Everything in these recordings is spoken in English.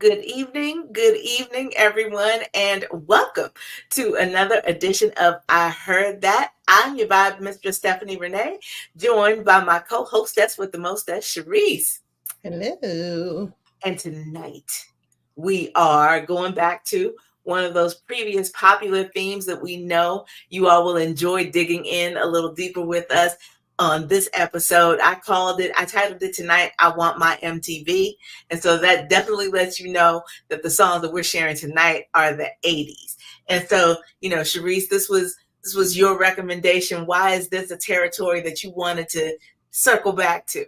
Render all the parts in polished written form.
Good evening, everyone, and welcome to another edition of I Heard That. I'm your vibe mistress, Stephanie Renee, joined by my co-hostess with the mostess, Shareese. Hello. And tonight we are going back to one of those previous popular themes that we know you all will enjoy digging in a little deeper with us on this episode. I titled it tonight, I Want My MTV. And so that definitely lets you know that the songs that we're sharing tonight are the 80s. And so, Shareese, this was your recommendation. Why is this a territory that you wanted to circle back to?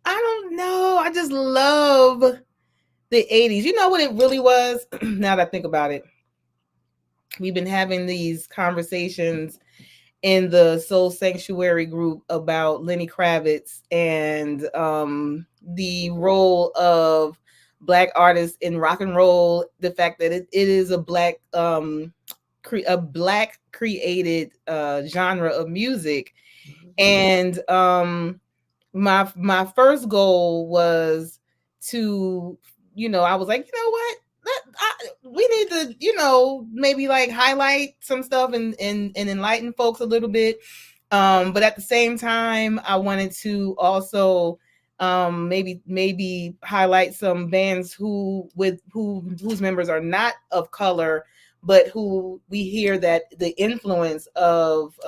I don't know. I just love the 80s. You know what it really was? Now that I think about it, we've been having these conversations in the Soul Sanctuary group about Lenny Kravitz and the role of Black artists in rock and roll. The fact that it is a Black created genre of music, and my first goal was to, I was like, you know what, we need to, maybe like highlight some stuff and enlighten folks a little bit, but at the same time I wanted to also maybe highlight some bands whose members are not of color, but who we hear that the influence of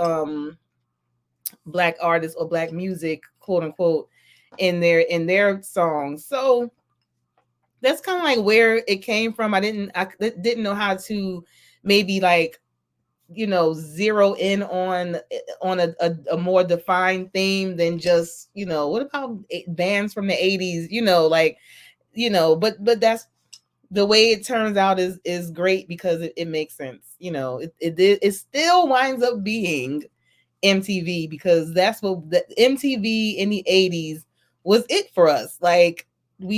Black artists or Black music, quote unquote, in their songs. So that's kind of like where it came from. I didn't know how to maybe like, zero in on a more defined theme than just, what about bands from the 80s, but that's the way it turns out is great because it makes sense. It still winds up being MTV, because that's what the MTV in the 80s was it for us. Like,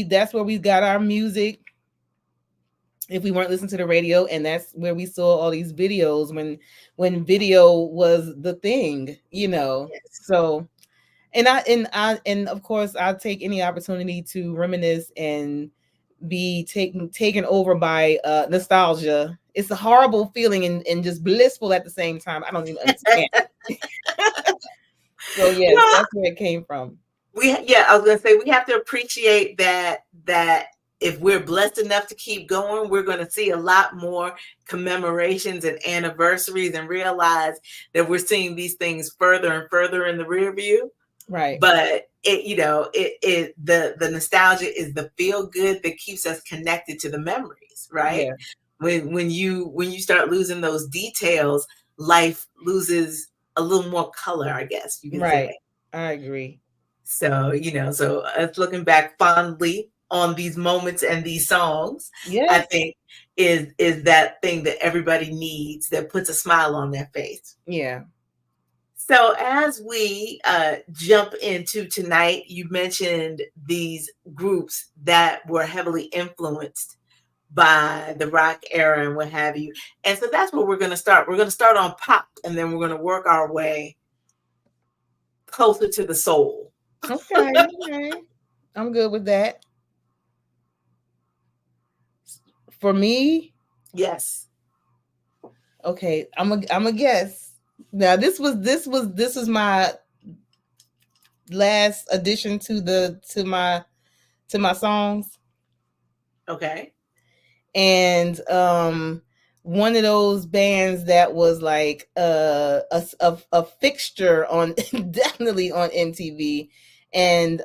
that's where we got our music if we weren't listening to the radio, and that's where we saw all these videos when video was the thing. Yes. So, and of course I'll take any opportunity to reminisce and be taken over by nostalgia. It's a horrible feeling and just blissful at the same time. I don't even understand. So yes, Well, that's where it came from. I was gonna say we have to appreciate that if we're blessed enough to keep going, we're gonna see a lot more commemorations and anniversaries and realize that we're seeing these things further and further in the rear view. Right. But the nostalgia is the feel good that keeps us connected to the memories, right? Yeah. When you start losing those details, life loses a little more color, I guess you could Right. say. I agree. So us looking back fondly on these moments and these songs, I Yes. think is that thing that everybody needs that puts a smile on their face. Yeah. So as we jump into tonight, you mentioned these groups that were heavily influenced by the rock era and what have you. And so that's where we're going to start. We're going to start on pop, and then we're going to work our way closer to the soul. Okay. Okay. I'm good with that. For me, Yes. okay, I'm a guess. Now this is my last addition to my songs, Okay. and one of those bands that was like a fixture on definitely on MTV, and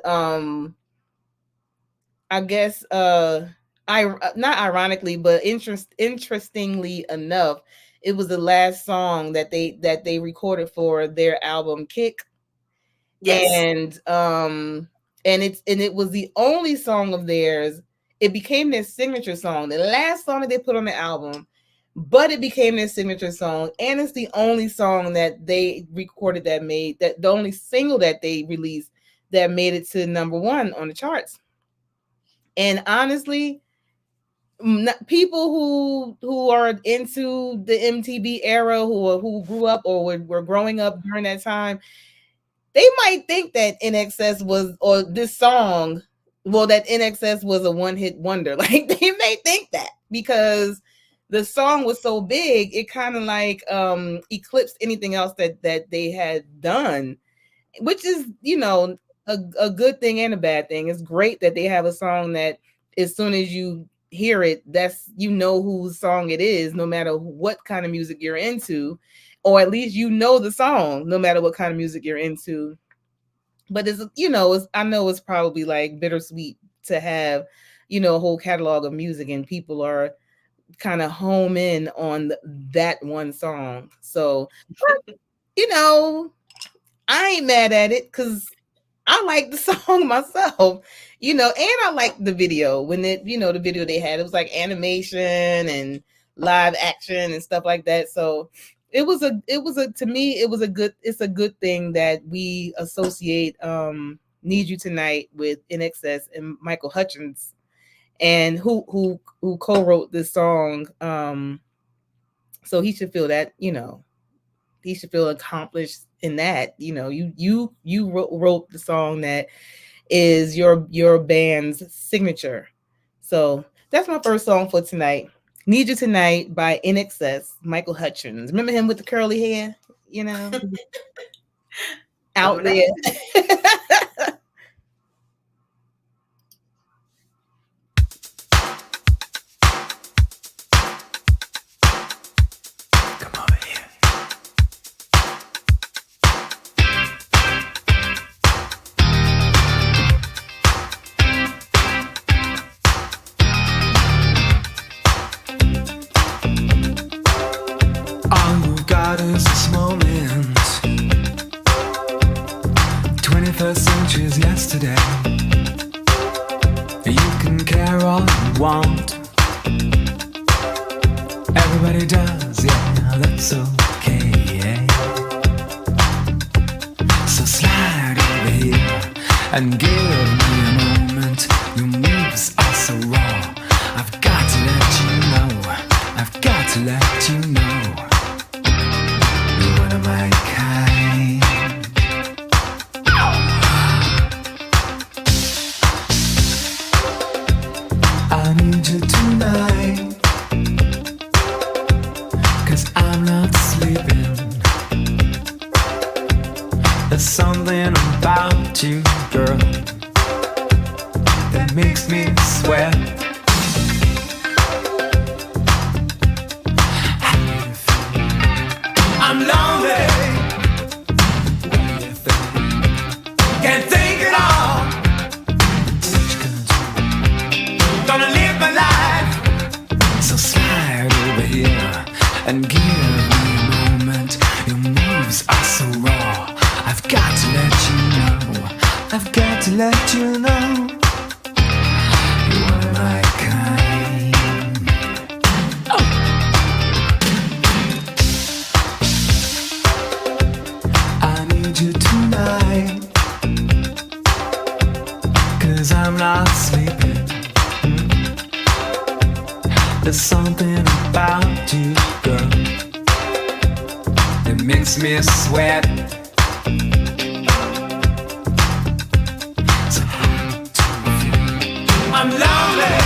I guess I not ironically but interestingly enough, it was the last song that they recorded for their album Kick, Yes. and it was the only song of theirs. It became their signature song, the last song that they put on the album, but it became their signature song, and it's the only song that they recorded that made that the only single that they released that made it to number one on the charts. And honestly, people who are into the MTV era, who grew up or were growing up during that time, they might think that In Excess was, or this song well, that NXS was a one-hit wonder. Like they may think that because the song was so big, it kind of like eclipsed anything else that they had done, which is, you know, a good thing and a bad thing. It's great that they have a song that as soon as you hear it, that's, you know, whose song it is, no matter what kind of music you're into, or at least you know the song no matter what kind of music you're into. But it's, you know, it's, I know it's probably like bittersweet to have, you know, a whole catalog of music and people are kind of home in on that one song. So, you know, I ain't mad at it because I like the song myself, you know, and I like the video when it, you know, the video they had, it was like animation and live action and stuff like that. So to me, it's a good thing that we associate Need You Tonight with NXS and Michael Hutchins, and who co-wrote this song. So he should feel that, you know, he should feel accomplished in that. You know, you wrote the song that is your band's signature. So that's my first song for tonight. Need You Tonight by NXS, Michael Hutchins. Remember him with the curly hair? You know, out there. Is this moment 21st century's yesterday. You can care all you want, everybody does, yeah, that's okay. So slide over here and give me a moment. Your moves are so raw, I've got to let you know, I've got to let you know. One of my kind. I need you tonight, 'cause I'm not sleeping. There's something about you, girl, that makes me sweat. I'm lonely. What do you think? Can't think at all. What you gonna do? Gonna live my life. So slide over here and give me a moment. Your moves are so raw, I've got to let you know, I've got to let you know. You are my kind. You tonight, 'cause I'm not sleeping. There's something about you, girl, that makes me sweat. So how do you feel? I'm lonely.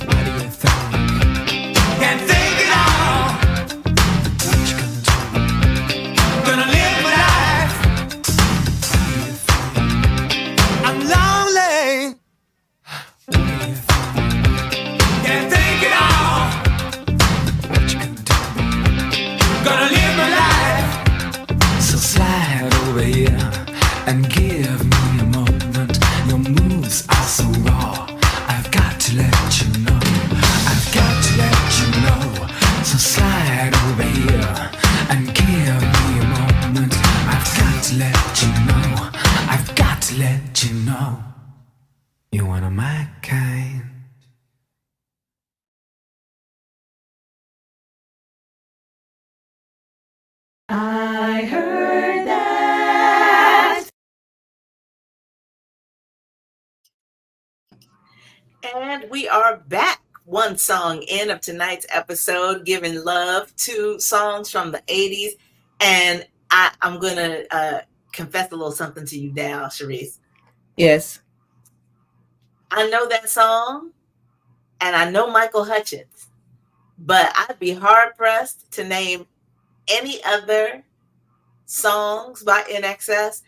What do you think? Can't think it all. What you gonna do? Gonna live. Can't think it all. What you gonna do? Gonna live my life. So slide over here and give me a moment. Your moves are so raw, I've got to let you know, I've got to let you know. So slide over here and give me a moment. I've got to let you know, I've got to let you know. You're one of my kind. I heard that. And we are back. One song in of tonight's episode, giving love to songs from the 80s. And I'm going to confess a little something to you now, Shareese. Yes. I know that song and I know Michael Hutchence, but I'd be hard pressed to name any other songs by NXS,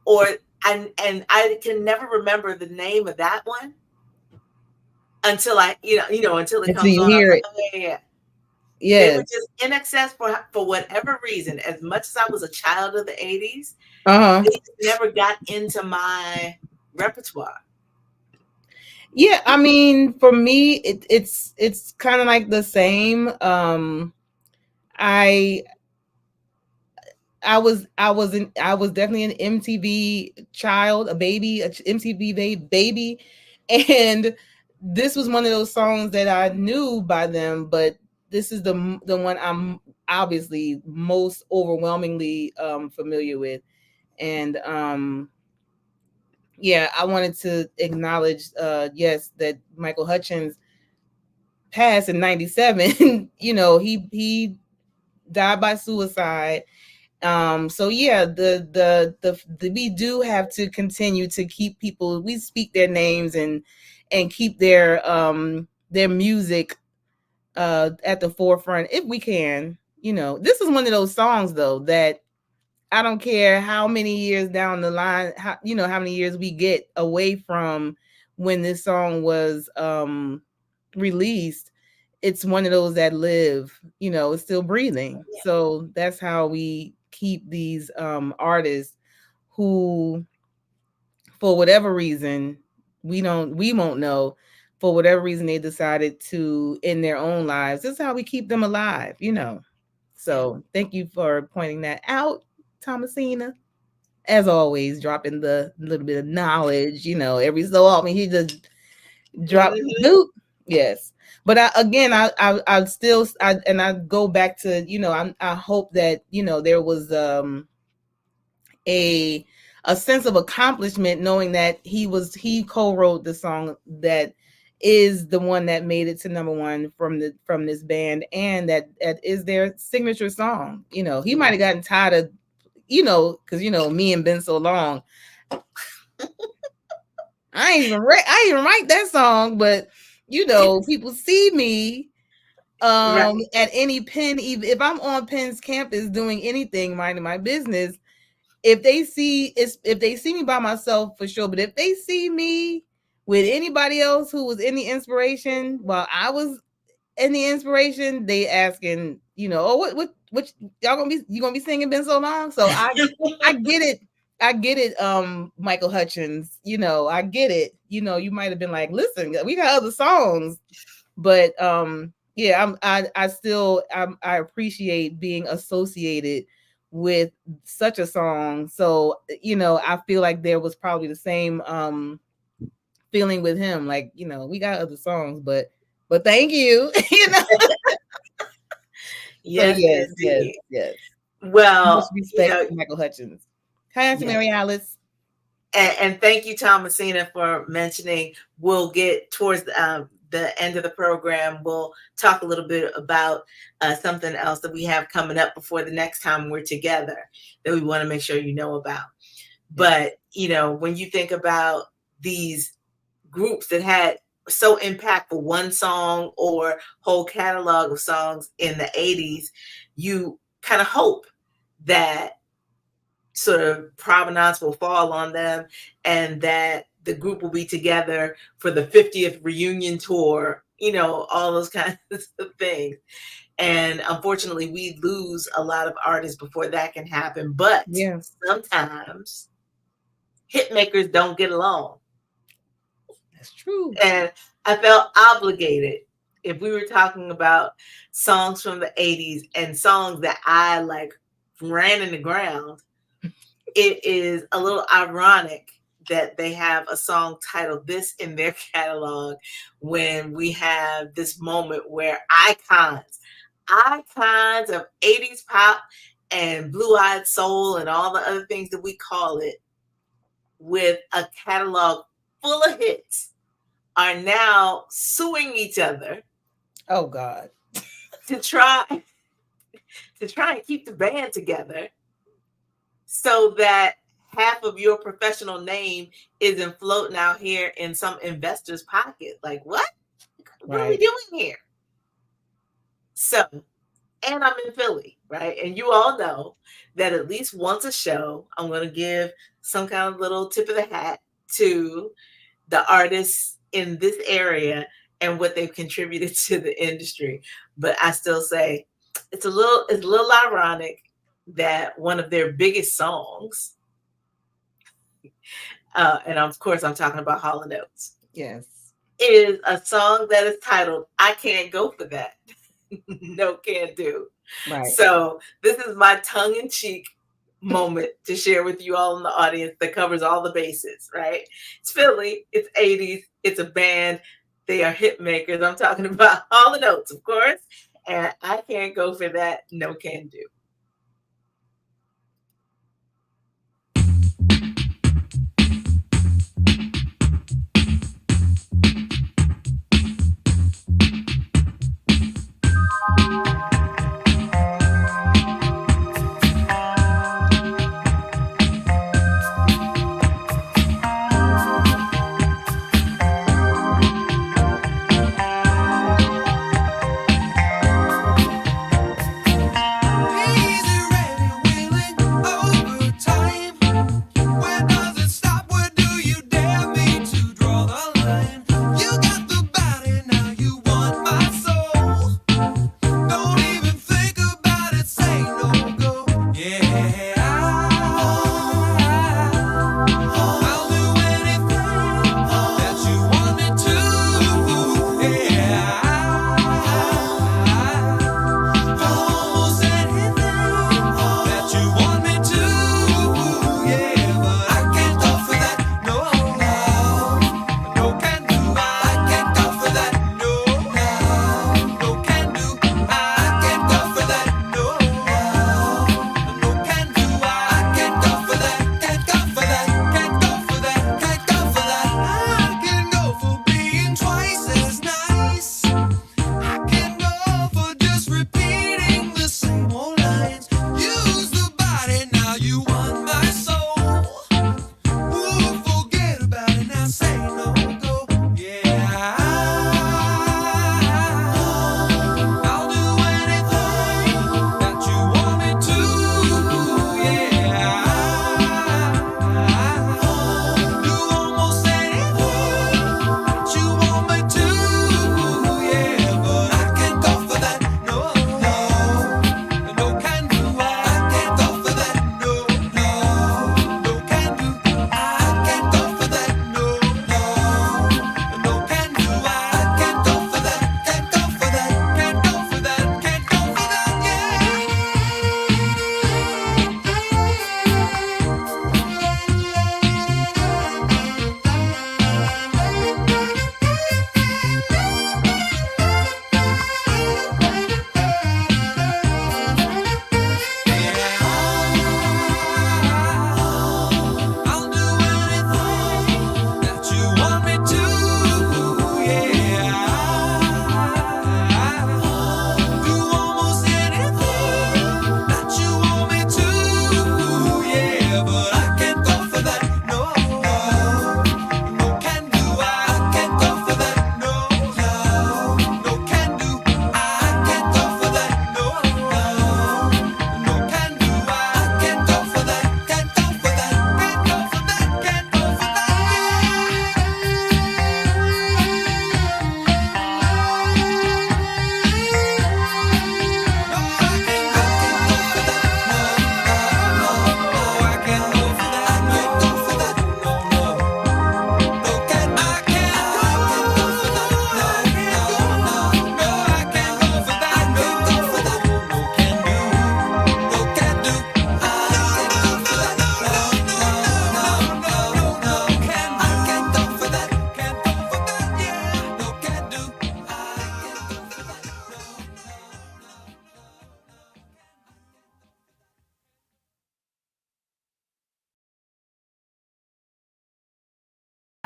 or and I can never remember the name of that one until until it Until comes you on. I was hear like, it. oh yeah, yeah. They were Yes. just NXS for whatever reason. As much as I was a child of the 80s, Uh-huh. they just never got into my repertoire. Yeah, I mean, for me, it's kind of like the same. I I was definitely an MTV child, a baby, a MTV baby, and this was one of those songs that I knew by them, but this is the one I'm obviously most overwhelmingly familiar with, and yeah, I wanted to acknowledge yes, that Michael Hutchence passed in 97. You know, he died by suicide. So yeah, the we do have to continue to keep people, we speak their names and keep their music at the forefront if we can. You know, this is one of those songs though that I don't care how many years down the line, how many years we get away from when this song was released. It's one of those that live, it's still breathing. Yeah. So that's how we keep these artists who, for whatever reason, we won't know, for whatever reason they decided to end their own lives. This is how we keep them alive. Yeah. So thank you for pointing that out, Thomasina. As always, dropping the little bit of knowledge, every so often he just drop Mhm. boop. Yes. But I still, and I go back to, I hope that, there was a sense of accomplishment knowing that he co-wrote the song that is the one that made it to number one from this band, and that is their signature song. He might have gotten tired of, because me and been so long. I ain't even write that song, but people see me Right. at any Penn, if I'm on Penn's campus doing anything, minding my business. If they see me by myself, for sure, but if they see me with anybody else who was in the inspiration while I was in the inspiration, they asking, oh, what y'all gonna be singing been so long? So I get it. I get it, Michael Hutchence. I get it. You might have been like, listen, we got other songs, but yeah, I appreciate being associated with such a song. So I feel like there was probably the same feeling with him. Like, we got other songs, but thank you. So Yes, yes. indeed. Yes. Much Well, respect to Michael Hutchence. Hi, Auntie yes. Mary Alice. And thank you, Thomasina, for mentioning. We'll get towards the end of the program. We'll talk a little bit about something else that we have coming up before the next time we're together that we want to make sure you know about. But, when you think about these groups that had so impactful one song or whole catalog of songs in the 80s, you kind of hope that sort of provenance will fall on them and that the group will be together for the 50th reunion tour, all those kinds of things. And unfortunately, we lose a lot of artists before that can happen. But Yeah. sometimes hit makers don't get along. That's true. And I felt obligated, if we were talking about songs from the 80s and songs that I like ran in the ground, it is a little ironic that they have a song titled this in their catalog when we have this moment where icons of 80s pop and blue-eyed soul and all the other things that we call it, with a catalog full of hits, are now suing each other. Oh God. to try and keep the band together so that half of your professional name isn't floating out here in some investor's pocket. Like, what? What are we doing here? So, and I'm in Philly, right? And you all know that at least once a show, I'm going to give some kind of little tip of the hat to the artists in this area and what they've contributed to the industry. But I still say it's a little ironic that one of their biggest songs, and of course I'm talking about Hall & Oates. Yes. Is a song that is titled "I Can't Go For That." No can do. Right. So this is my tongue-in-cheek moment to share with you all in the audience that covers all the bases, right? It's Philly, it's 80s, it's a band, they are hit makers. I'm talking about Hall & Oates, of course, and I Can't Go For That, no can do.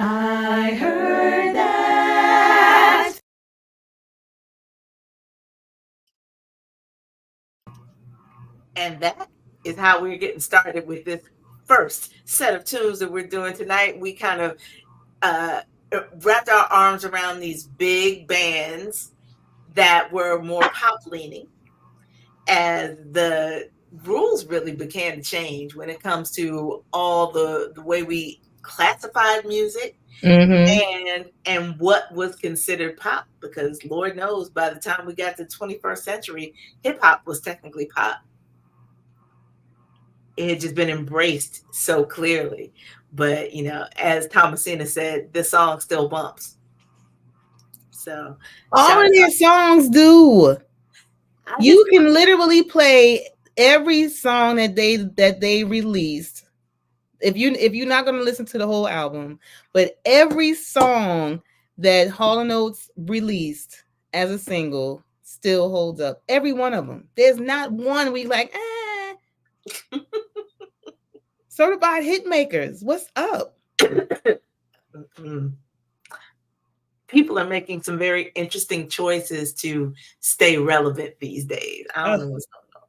I heard that. And that is how we're getting started with this first set of tunes that we're doing tonight, we kind of wrapped our arms around these big bands that were more pop leaning, as the rules really began to change when it comes to all the way we classified music and what was considered pop, because Lord knows by the time we got to 21st century, hip hop was technically pop. It had just been embraced so clearly. But you know, as Thomasina said, this song still bumps. So all of their songs do. You can literally play every song that they released. If you're not going to listen to the whole album, but every song that Hall & Oates released as a single still holds up. Every one of them. There's not one we like, certified hit makers. What's up? People are making some very interesting choices to stay relevant these days. I don't know what's going on.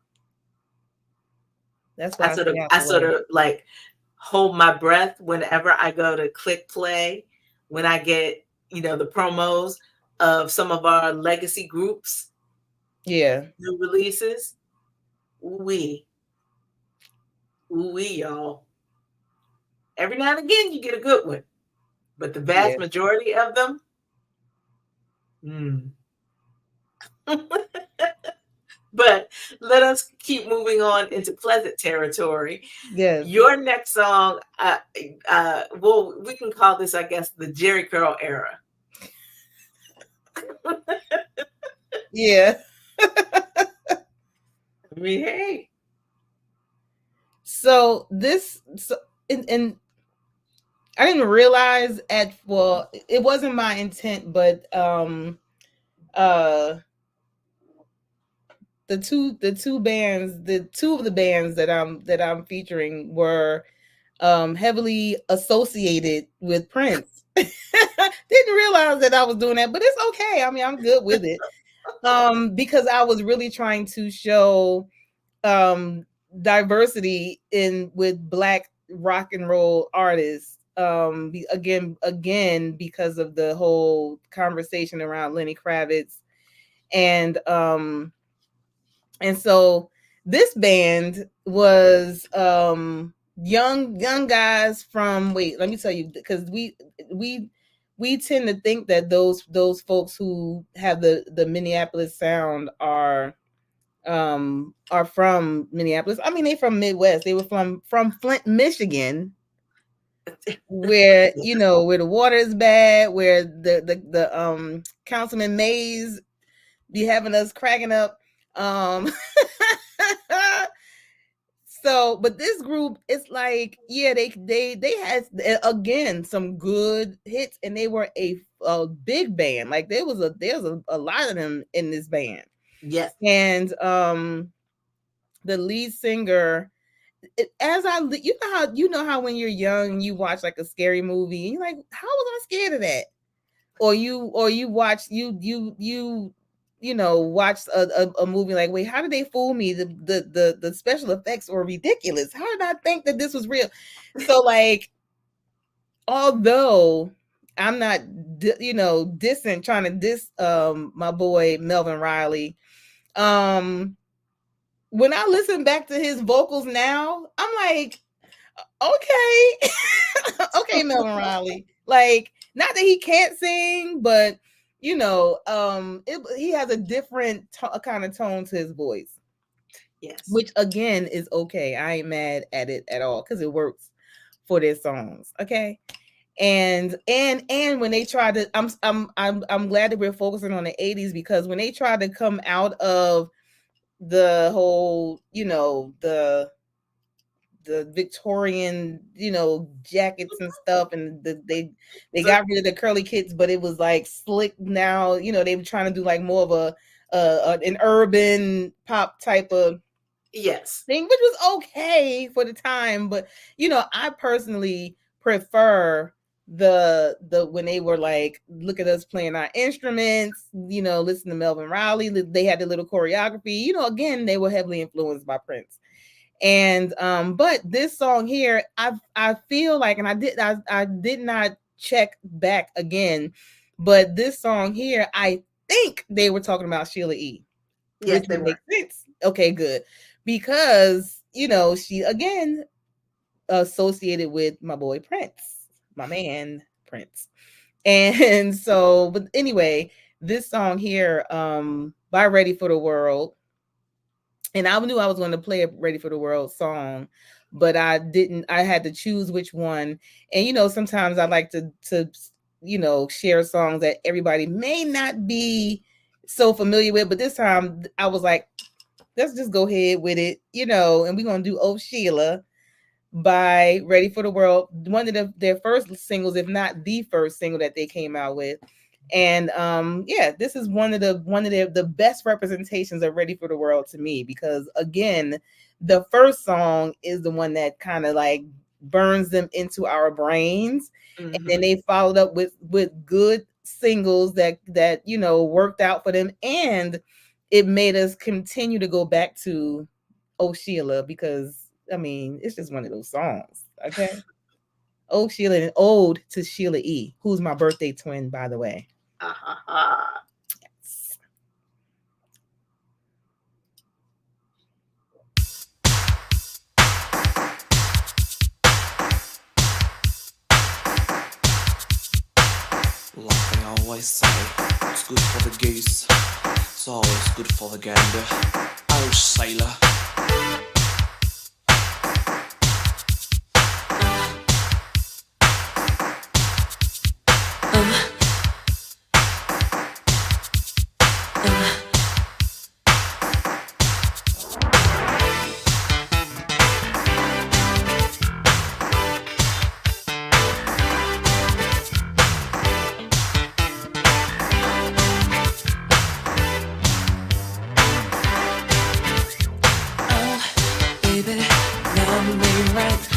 That's why I sort of like hold my breath whenever I go to click play, when I get, you know, the promos of some of our legacy groups. Yeah. New releases. Ooh-wee, y'all. Every now and again you get a good one, but the vast majority of them, But let us keep moving on into pleasant territory. Yes. Your next song, well, we can call this, I guess, the Jerry Curl era. Yeah. I mean, hey. So this, and I didn't realize it wasn't my intent, but the two of the bands that I'm featuring were heavily associated with Prince. Didn't realize that I was doing that, but it's okay. I mean, I'm good with it. Because I was really trying to show diversity with Black rock and roll artists. Again, because of the whole conversation around Lenny Kravitz, and so this band was young guys from, wait, let me tell you, because we tend to think that those folks who have the Minneapolis sound are from Minneapolis. I mean, they from Midwest. They were from Flint, Michigan, where you know, where the water is bad, where the Councilman Mays be having us cracking up. So, but this group, it's like, yeah, they had again some good hits, and they were a big band. Like there's a lot of them in this band. Yes. And the lead singer, you know how when you're young you watch like a scary movie and you're like, how was I scared of that? Or you watch watch a movie like, wait, how did they fool me? The special effects were ridiculous. How did I think that this was real? So like, although I'm not trying to diss my boy Melvin Riley, when I listen back to his vocals now, I'm like, okay, okay, Melvin Riley. Like, not that he can't sing, but you know, he has a different kind of tone to his voice. Yes, which again is okay. I ain't mad at it at all because it works for their songs. Okay. And when they try to, I'm glad that we're focusing on the 80s, because when they try to come out of the whole, you know, the Victorian, you know, jackets and stuff, and they got rid of the curly kits, but it was like slick now. You know, they were trying to do like more of an urban pop type of thing, which was okay for the time. But you know, I personally prefer the when they were like, look at us playing our instruments, you know, listen to Melvin Riley. They had the little choreography, you know, again, they were heavily influenced by Prince. And but this song here, I feel like, and I did not check back again, but this song here, I think they were talking about Sheila E. Yes, Which they would were. make sense. Okay, good. Because, you know, she again associated with my boy Prince, my man Prince. And so, but anyway, this song here, by Ready for the World, and I knew I was going to play a Ready for the World song, but I didn't. I had to choose which one. And you know, sometimes I like to you know, share songs that everybody may not be so familiar with, but this time I was like, let's just go ahead with it, you know, and we're gonna do Oh Sheila by Ready for the World, one of their first singles, if not the first single that they came out with. And yeah, this is one of the best representations of Ready for the World to me, because again, the first song is the one that kind of like burns them into our brains. And then they followed up with good singles that you know worked out for them, and it made us continue to go back to Oh Sheila, because I mean, it's just one of those songs. Okay. Oh Sheila, and ode to Sheila E., who's my birthday twin, by the way. Yes. Like they always say, it's good for the goose, it's always good for the gander. Oh, sailor.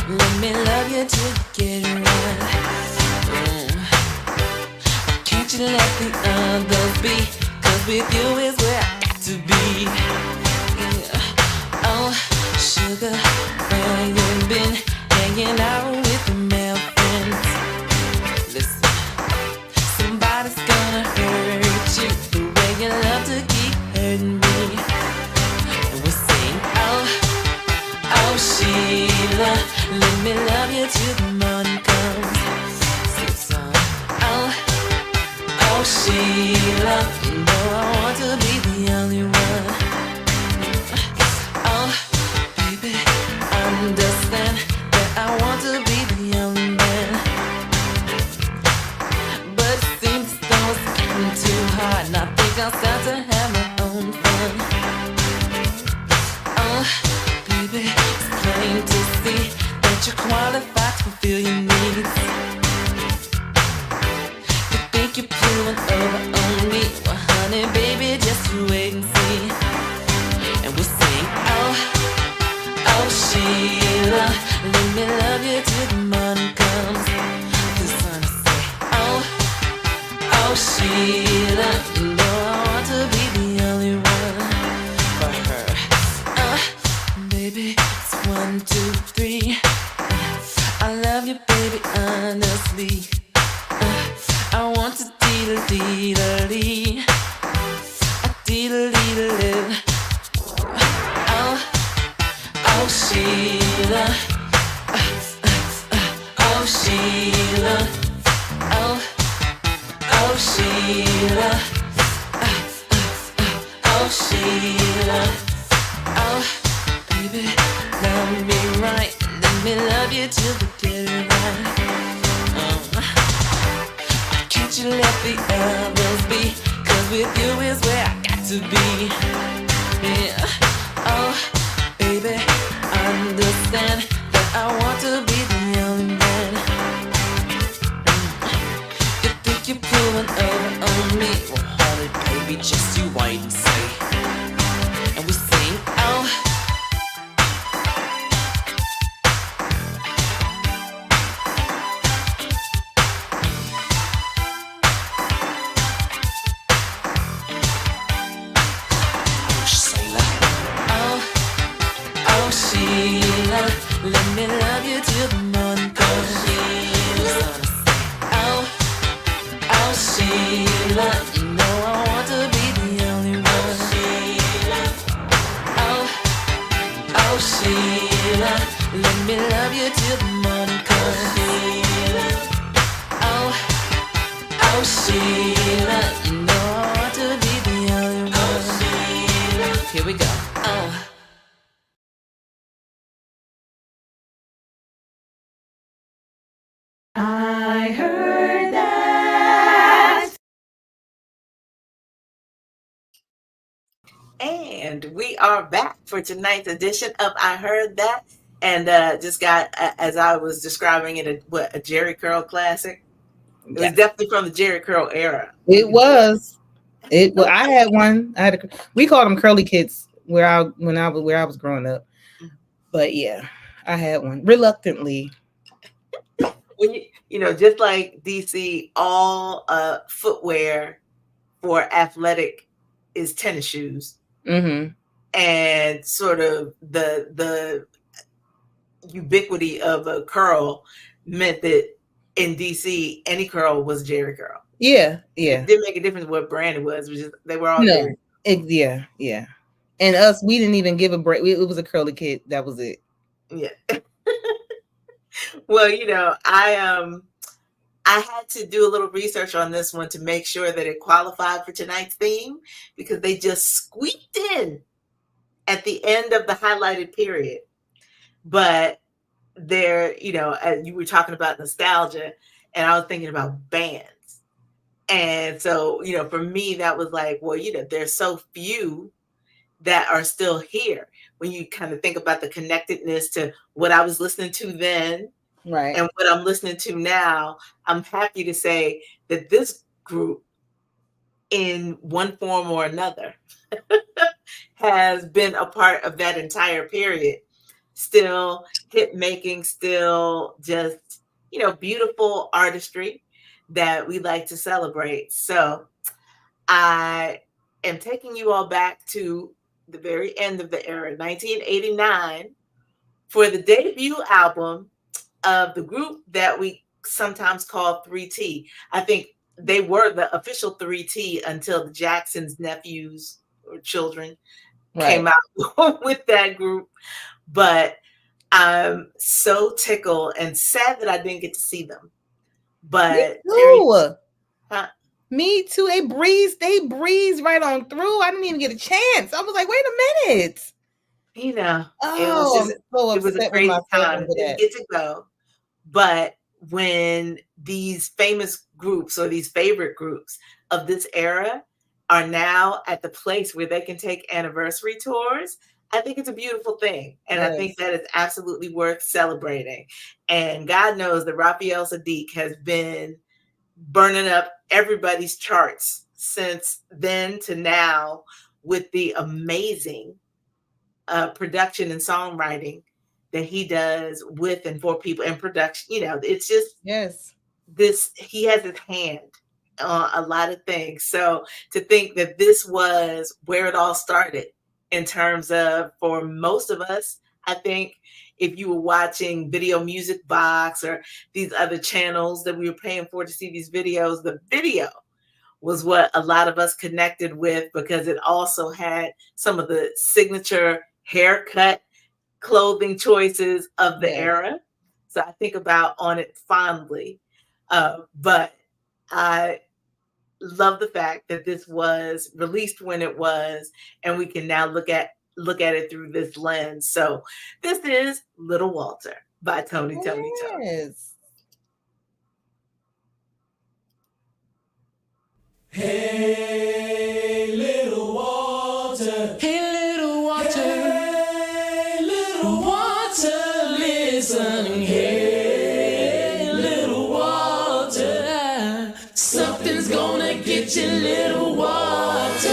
Let me love you till you get it right. Can't you let the others be? 'Cause with you is where I got to be. Yeah. Oh, sugar, where you been? Hanging out with the male friends. Listen, somebody's gonna hurt you the way you love to keep hurting me. And we sing, oh Sheila, let me love you till the morning comes. Sing song. Oh Sheila, you know I want to be the only one. Oh baby, understand that I want to be the only man. But it seems as though it's getting too hard, and I think I'll start to have my own fun. Oh baby, it's plain to see that you're qualified to fulfill your needs. You think you're pulling over on me? Well, honey, baby, just you wait and see. And we'll sing, oh Sheila, let me love you till the morning comes. The sun will say, oh Sheila, you know I want to be the only one for her. Baby, it's 1, 2, 3. I love you, baby, honestly. I want to dee-da-dee-da-dee. Dee-da-dee-da-dee. Oh Sheila. Oh Sheila. Oh Sheila. Oh Sheila. Oh baby, love me right. Let me love you till the get it right. Can't you let the others be? 'Cause with you is where I got to be. Yeah. Oh baby, understand that I want to be the only man. You think you're pulling over on me? Well, honey, baby, just you wait and see. And we sing, oh Sheila. Sheila, you know I want to be the only one. Sheila, oh Sheila, let me love you till the morning comes. Sheila, oh Sheila, you know I want to be the only one. Sheila, here we go. I heard that. And we are back for tonight's edition of I Heard That. And just got, as I was describing it, a Jerry Curl classic. It was definitely from the Jerry Curl era. It was. Well, I had one. We called them curly kids where I was growing up. But yeah, I had one reluctantly. When you know, just like DC, all footwear for athletic is tennis shoes. Mm-hmm. And sort of the ubiquity of a curl meant that in DC, any curl was Jerry Curl. Yeah. It didn't make a difference what brand it was. They were all Jerry. Yeah. And us, we didn't even give a break. It was a curly kid. That was it. Yeah. Well, you know, I had to do a little research on this one to make sure that it qualified for tonight's theme, because they just squeaked in at the end of the highlighted period. But there, you know, you were talking about nostalgia, and I was thinking about bands. And so, you know, for me, that was like, well, you know, there's so few that are still here. When you kind of think about the connectedness to what I was listening to then, right, and what I'm listening to now, I'm happy to say that this group, in one form or another, has been a part of that entire period. Still hit making, still just, you know, beautiful artistry that we like to celebrate. So I am taking you all back to the very end of the era, 1989, for the debut album of the group that we sometimes call 3T. I think they were the official 3T until the Jacksons' nephews or children came out with that group. But I'm so tickled and sad that I didn't get to see them. But me too. They breezed right on through. I didn't even get a chance. I was like, wait a minute. You know, it was a crazy time. Didn't get to go. But when these famous groups or these favorite groups of this era are now at the place where they can take anniversary tours, I think it's a beautiful thing. And I think that is absolutely worth celebrating. And God knows that Raphael Saadiq has been burning up everybody's charts since then to now, with the amazing production and songwriting that he does with and for people in production. You know, it's just, he has his hand on a lot of things. So to think that this was where it all started, in terms of, for most of us, I think if you were watching Video Music Box or these other channels that we were paying for to see these videos, the video was what a lot of us connected with, because it also had some of the signature haircut, clothing choices of the era. So I think about on it fondly. But I love the fact that this was released when it was, and we can now look at it through this lens. So this is Little Walter by Tony. Hey, little Walter. Hey, little Walter. Hey, little Walter, listen. Hey, little Walter. Something's gonna get you, little Walter.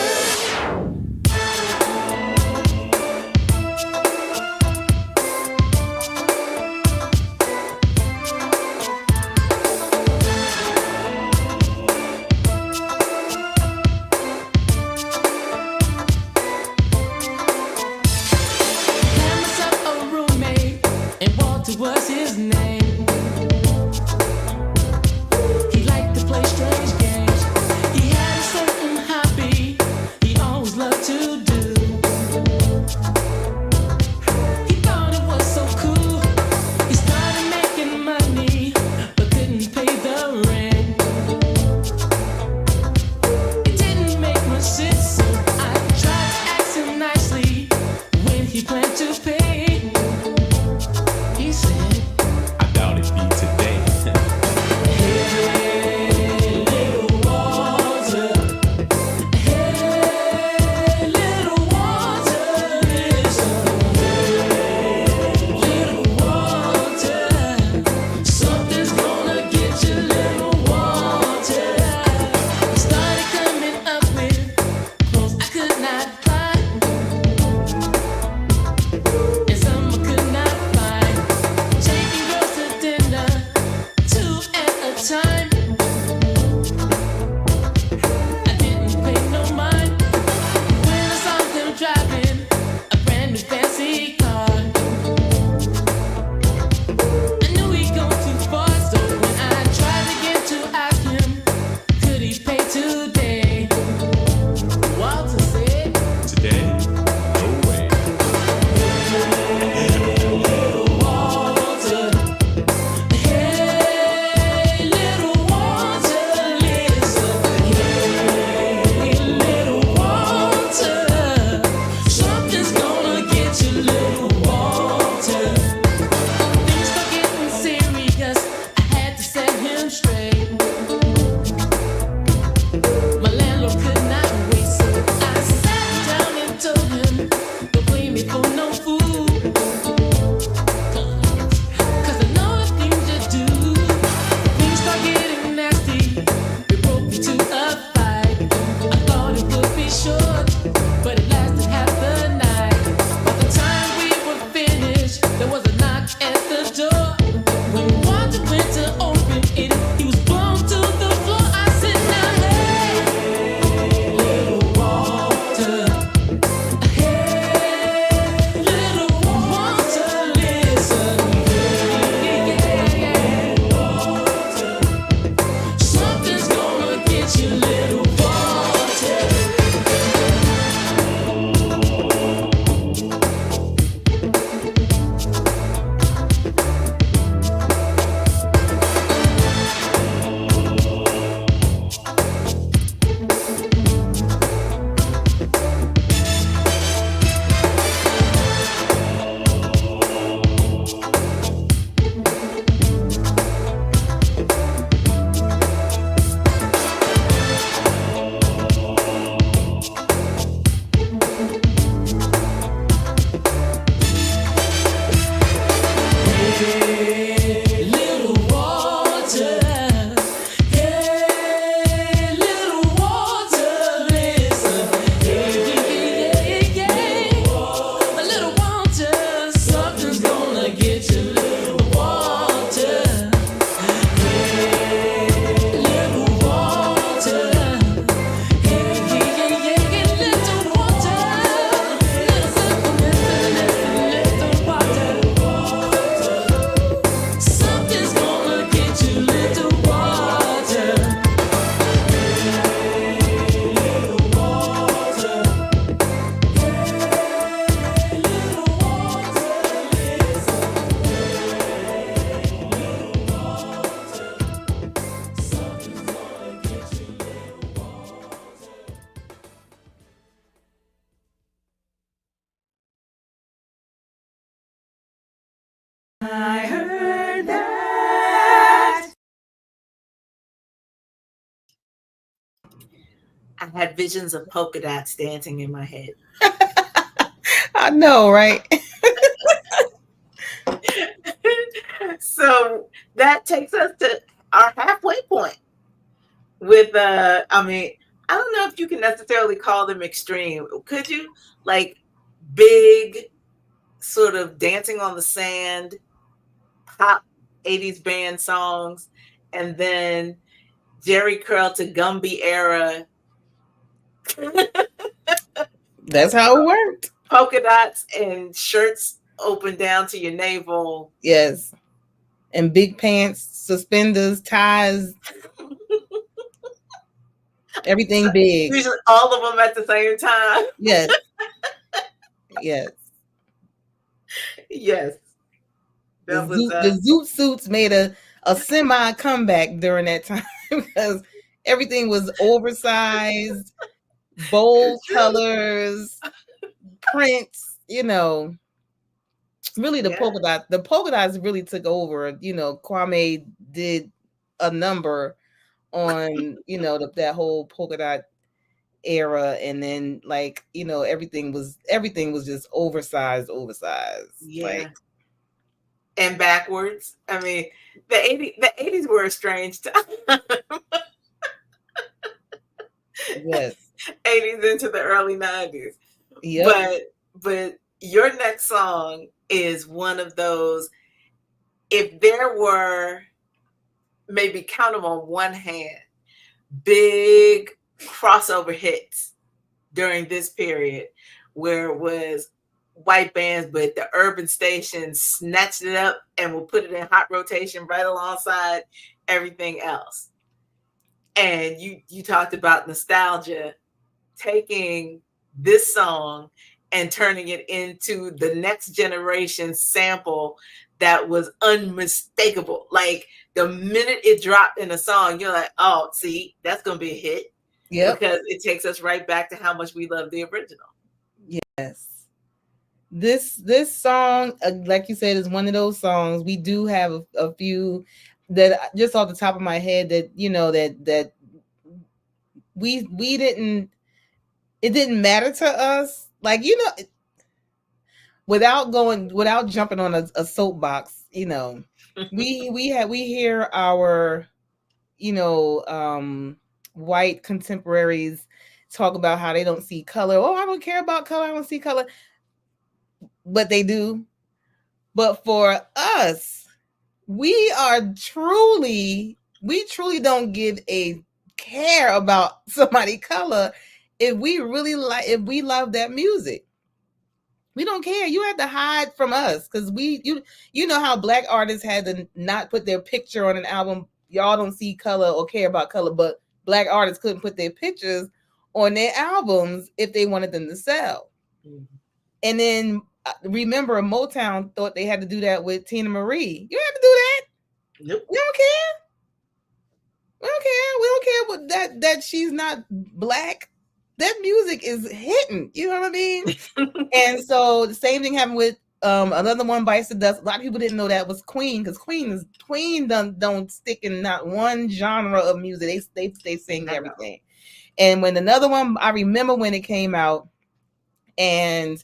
I had visions of polka dots dancing in my head. I know, right? So that takes us to our halfway point with I mean, I don't know if you can necessarily call them extreme. Could you? Like big sort of dancing on the sand, pop 80s band songs, and then Jerry Curl to Gumby era. That's how it worked. Polka dots and shirts open down to your navel. Yes. And big pants, suspenders, ties, everything big. Usually all of them at the same time. Yes. Yes. Yes. That was The zoot suits made a semi comeback during that time because everything was oversized, bold colors, prints, really the polka dots really took over. Kwame did a number on that whole polka dot era, and then everything was just oversized. yeah. Like, and backwards. I mean, the 80s were a strange time. yes. 80s into the early 90s. Yep. But your next song is one of those, if there were maybe count them on one hand, big crossover hits during this period where it was white bands, but the urban stations snatched it up and will put it in hot rotation right alongside everything else. And you talked about nostalgia, taking this song and turning it into the next generation sample that was unmistakable. Like the minute it dropped in a song, you're like, oh, see, that's going to be a hit. Yeah. Because it takes us right back to how much we love the original. Yes. This song, like you said, is one of those songs. We do have a few that just off the top of my head that that we didn't. It didn't matter to us, like without jumping on a soapbox. We hear our white contemporaries talk about how they don't see color. Oh, I don't care about color. I don't see color. But they do. But for us, we truly don't give a care about somebody's color if we love that music. We don't care. You have to hide from us because you know how black artists had to not put their picture on an album. Y'all don't see color or care about color, but black artists couldn't put their pictures on their albums if they wanted them to sell. Mm-hmm. And then remember, Motown thought they had to do that with Tina Marie. You have to do that. Nope. We don't care. We don't care that she's not black. That music is hitting. You know what I mean? And so the same thing happened with another one, Bites the Dust. A lot of people didn't know that was Queen, because Queen don't stick in not one genre of music. They sing everything. And when another one, I remember when it came out, and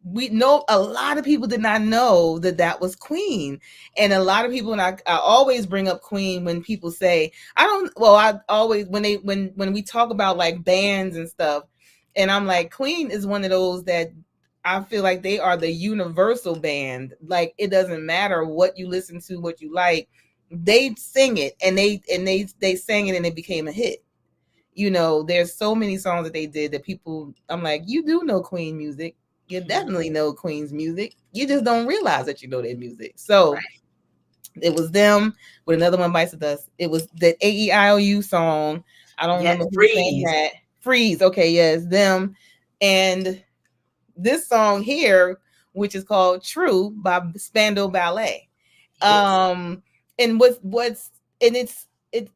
we know a lot of people did not know that was Queen. And a lot of people, and I always bring up Queen when people say, I always, when we talk about like bands and stuff, and I'm like, Queen is one of those that I feel like they are the universal band. Like, it doesn't matter what you listen to, what you like, they sing it, and they sang it and it became a hit. There's so many songs that they did that people, I'm like, you do know Queen music. You definitely know Queen's music. You just don't realize that you know their music. So right. It was them with another one, Bites the Dust. It was the AEIOU song. I don't remember who sang that. Freeze. Okay, yes, them. And this song here, which is called True by Spandau Ballet. Yes. And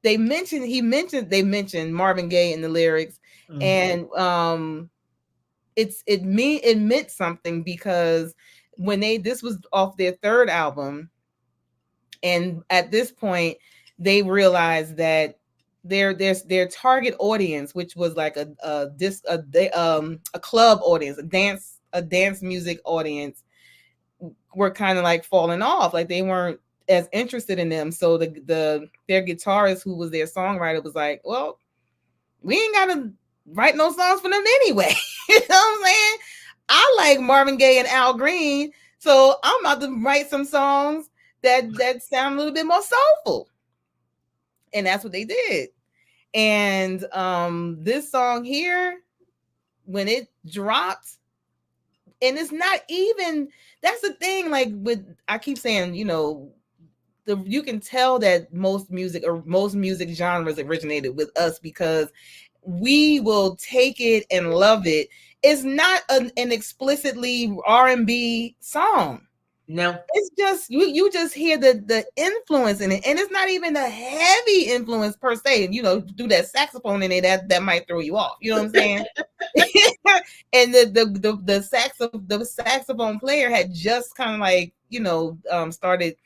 they mentioned Marvin Gaye in the lyrics. Mm-hmm. And it meant something, because when this was off their third album, and at this point they realized that their target audience, which was like a club audience, a dance music audience, were kind of like falling off. Like they weren't as interested in them. So their guitarist, who was their songwriter, was like, well, we ain't gotta write no songs for them anyway. You know what I'm saying? I like Marvin Gaye and Al Green, so I'm about to write some songs that sound a little bit more soulful. And that's what they did. And this song here, when it dropped, and it's not even, that's the thing, like with, I keep saying, you know, you can tell that most music genres originated with us, because we will take it and love it. It's not an explicitly R&B song. No, it's just you just hear the influence in it, and it's not even a heavy influence per se. And you know, do that saxophone in it, that might throw you off. You know what I'm saying? And the saxophone player had just kind of like, you know, started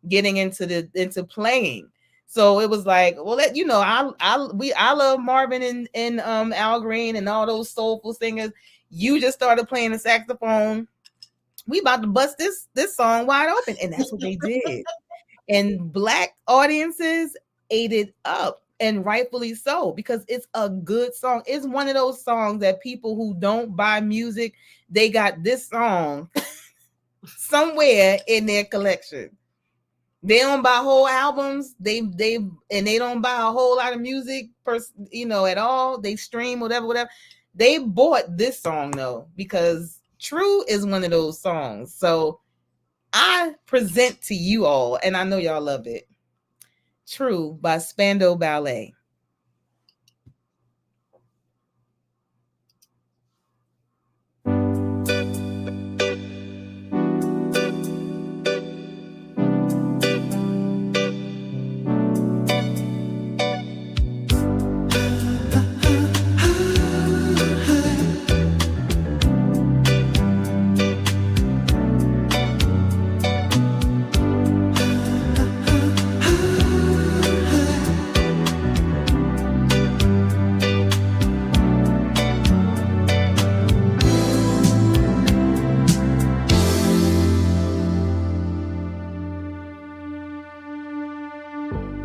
getting into playing. So it was like, well, you know, I love Marvin and Al Green and all those soulful singers. You just started playing the saxophone. We about to bust this song wide open. And that's what they did. And Black audiences ate it up, and rightfully so, because it's a good song. It's one of those songs that people who don't buy music, they got this song somewhere in their collection. They don't buy whole albums. They don't buy a whole lot of music, you know, at all. They stream whatever. They bought this song though, because True is one of those songs. So I present to you all, and I know y'all love it, True by Spandau Ballet.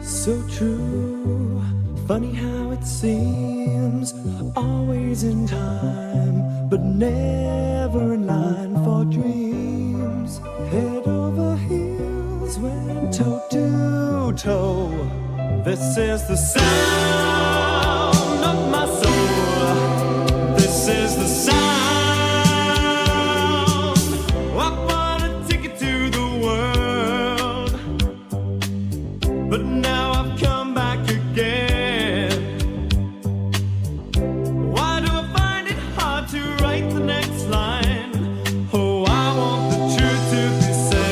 So true, funny how it seems, always in time, but never in line for dreams. Head over heels, went toe to toe. This is the sound of my soul. This is the sound. I bought a ticket to the world, but now I've come back again. Why do I find it hard to write the next line? Oh, I want the truth to be said.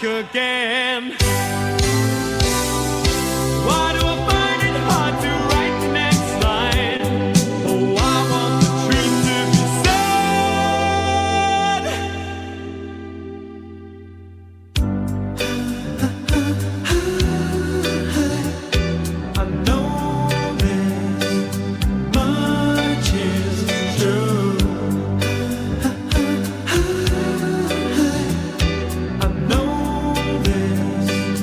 again. Why do I find it hard to write the next line? Oh, I want the truth to be said. I know this much is true. I know this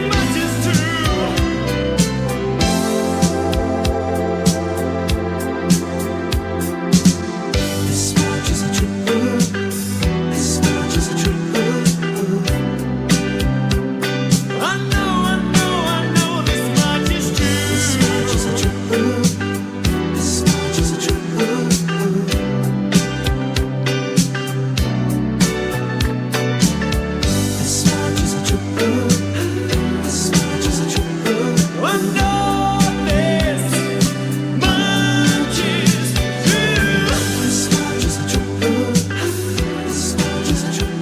much is true. This much is true. This much is true. This much is true. I know this much is true. This much is true. This much is true. This much is true. This much is true.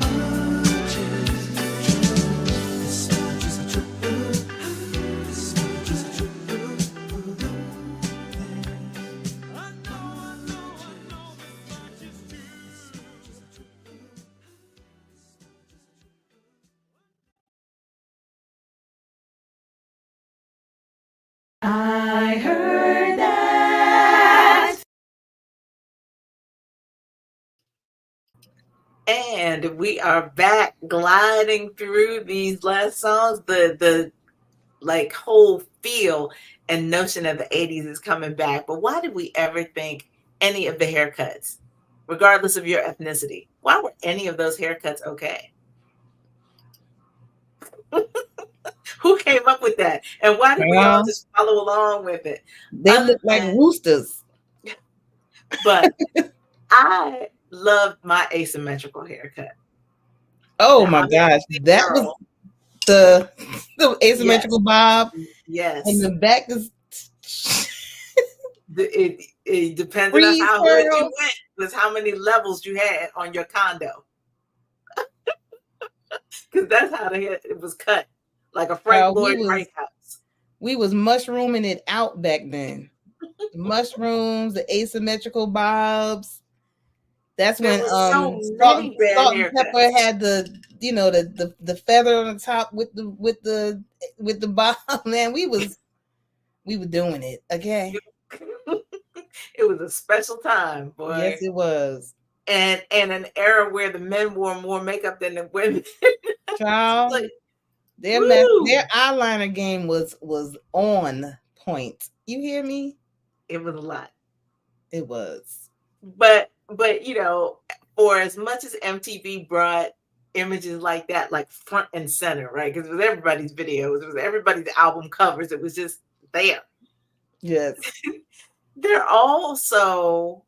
I know this much is true. This much is true. This much is true. I heard that. And we are back gliding through these last songs. The like whole feel and notion of the 80s is coming back. But why did we ever think any of the haircuts, regardless of your ethnicity, why were any of those haircuts okay? Who came up with that? And why did we all just follow along with it? They look like roosters. But I loved my asymmetrical haircut. Oh Now, my I'm a gosh, big that girl. was the asymmetrical bob, Yes. and the back is It depended on Freeze how hood you curls. went, was how many levels you had on your condo. Because that's how it was cut, like a Frank Lloyd Wright house. We was mushrooming it out back then. The mushrooms, the asymmetrical bobs. That's There when was so Salt many bad and haircuts. Pepper had the feather on the top with the bob. Man, we were doing it, okay? It was a special time, boy. Yes, it was. And an era where the men wore more makeup than the women. Child, Like, their eyeliner game was on point. You hear me? it was a lot. It was. But you know, for as much as MTV brought images like that, like front and center, right? Because it was everybody's videos, it was everybody's album covers, it was just there. Yes. They're also,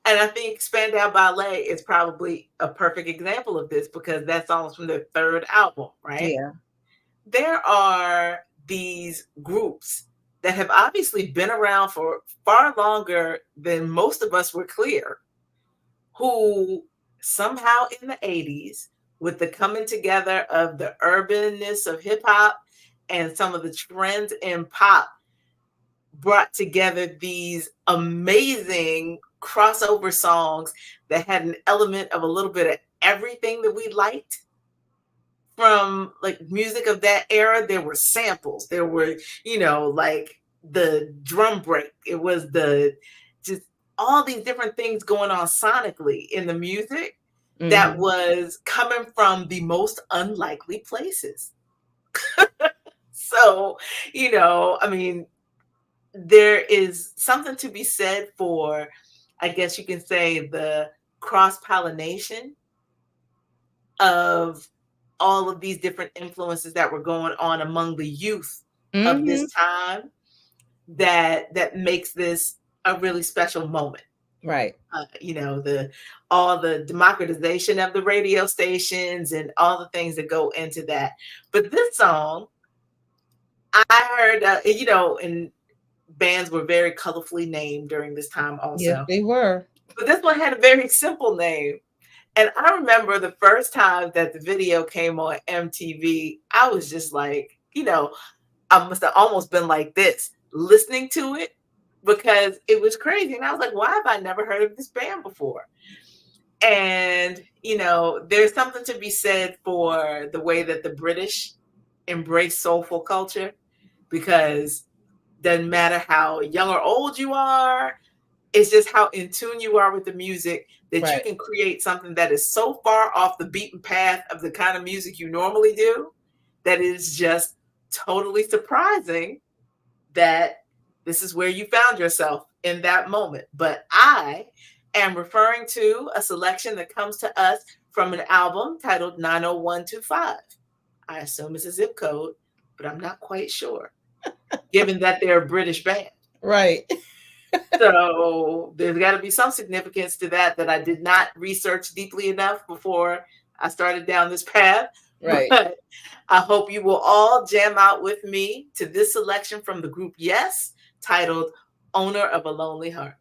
and I think Spandau Ballet is probably a perfect example of this because that song's from their third album, right? Yeah. There are these groups that have obviously been around for far longer than most of us were clear, who somehow in the 80s, with the coming together of the urbanness of hip hop and some of the trends in pop, brought together these amazing crossover songs that had an element of a little bit of everything that we liked. From like music of that era, there were samples, there were, you know, like the drum break, it was the just all these different things going on sonically in the music that was coming from the most unlikely places. So, you know, I mean, there is something to be said for, I guess you can say, the cross-pollination of all of these different influences that were going on among the youth of this time that makes this a really special moment Right. All the democratization of the radio stations and all the things that go into that. But this song, I heard, and bands were very colorfully named during this time also. Yes, they were. But this one had a very simple name. And I remember the first time that the video came on MTV, I was just like, I must have almost been like this, listening to it, because it was crazy. And I was like, why have I never heard of this band before? And, there's something to be said for the way that the British embrace soulful culture, because doesn't matter how young or old you are, it's just how in tune you are with the music that Right. you can create something that is so far off the beaten path of the kind of music you normally do that is just totally surprising that this is where you found yourself in that moment. But I am referring to a selection that comes to us from an album titled 90125. I assume it's a zip code, but I'm not quite sure, given that they're a British band. Right. So there's got to be some significance to that I did not research deeply enough before I started down this path. Right. But I hope you will all jam out with me to this selection from the group Yes, titled Owner of a Lonely Heart.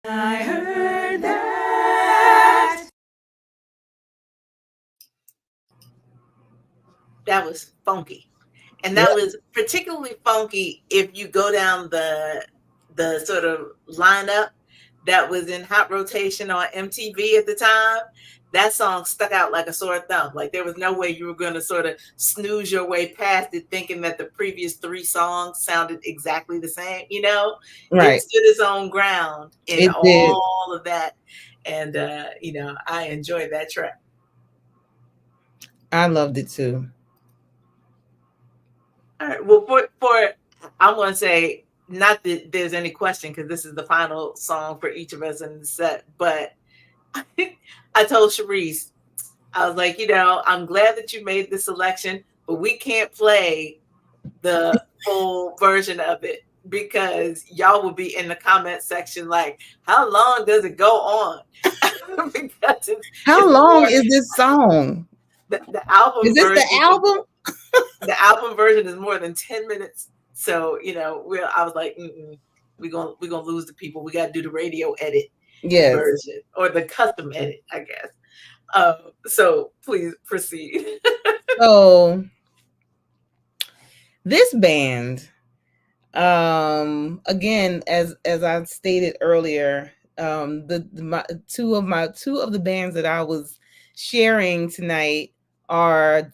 I heard that. That was funky. And that was particularly funky if you go down the sort of lineup that was in hot rotation on MTV at the time. That song stuck out like a sore thumb. Like there was no way you were going to sort of snooze your way past it thinking that the previous 3 songs sounded exactly the same, you know? Right. It stood its own ground in It did. all of that. And you know, I enjoyed that track. I loved it too. All right. Well, for I'm going to say not that there's any question because this is the final song for each of us in the set, but I told Shareese, I was like, you know, I'm glad that you made this selection, but we can't play the full version of it because y'all will be in the comment section like, how long does it go on? Because how long is this song? The album is this version, the album? The album version is more than 10 minutes. So, you know, I was like, we're gonna lose the people. We got to do the radio edit version or the custom edit, I guess. So please proceed. So this band, again, as I stated earlier, two of the bands that I was sharing tonight are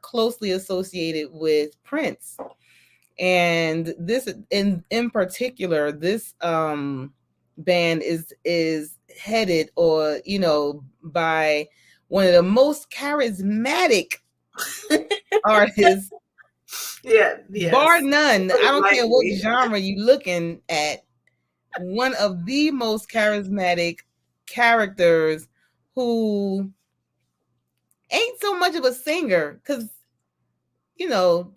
closely associated with Prince. And this in particular, this band is headed, or you know, by one of the most charismatic artists, bar none. I don't care what genre you looking at, one of the most charismatic characters who ain't so much of a singer, because you know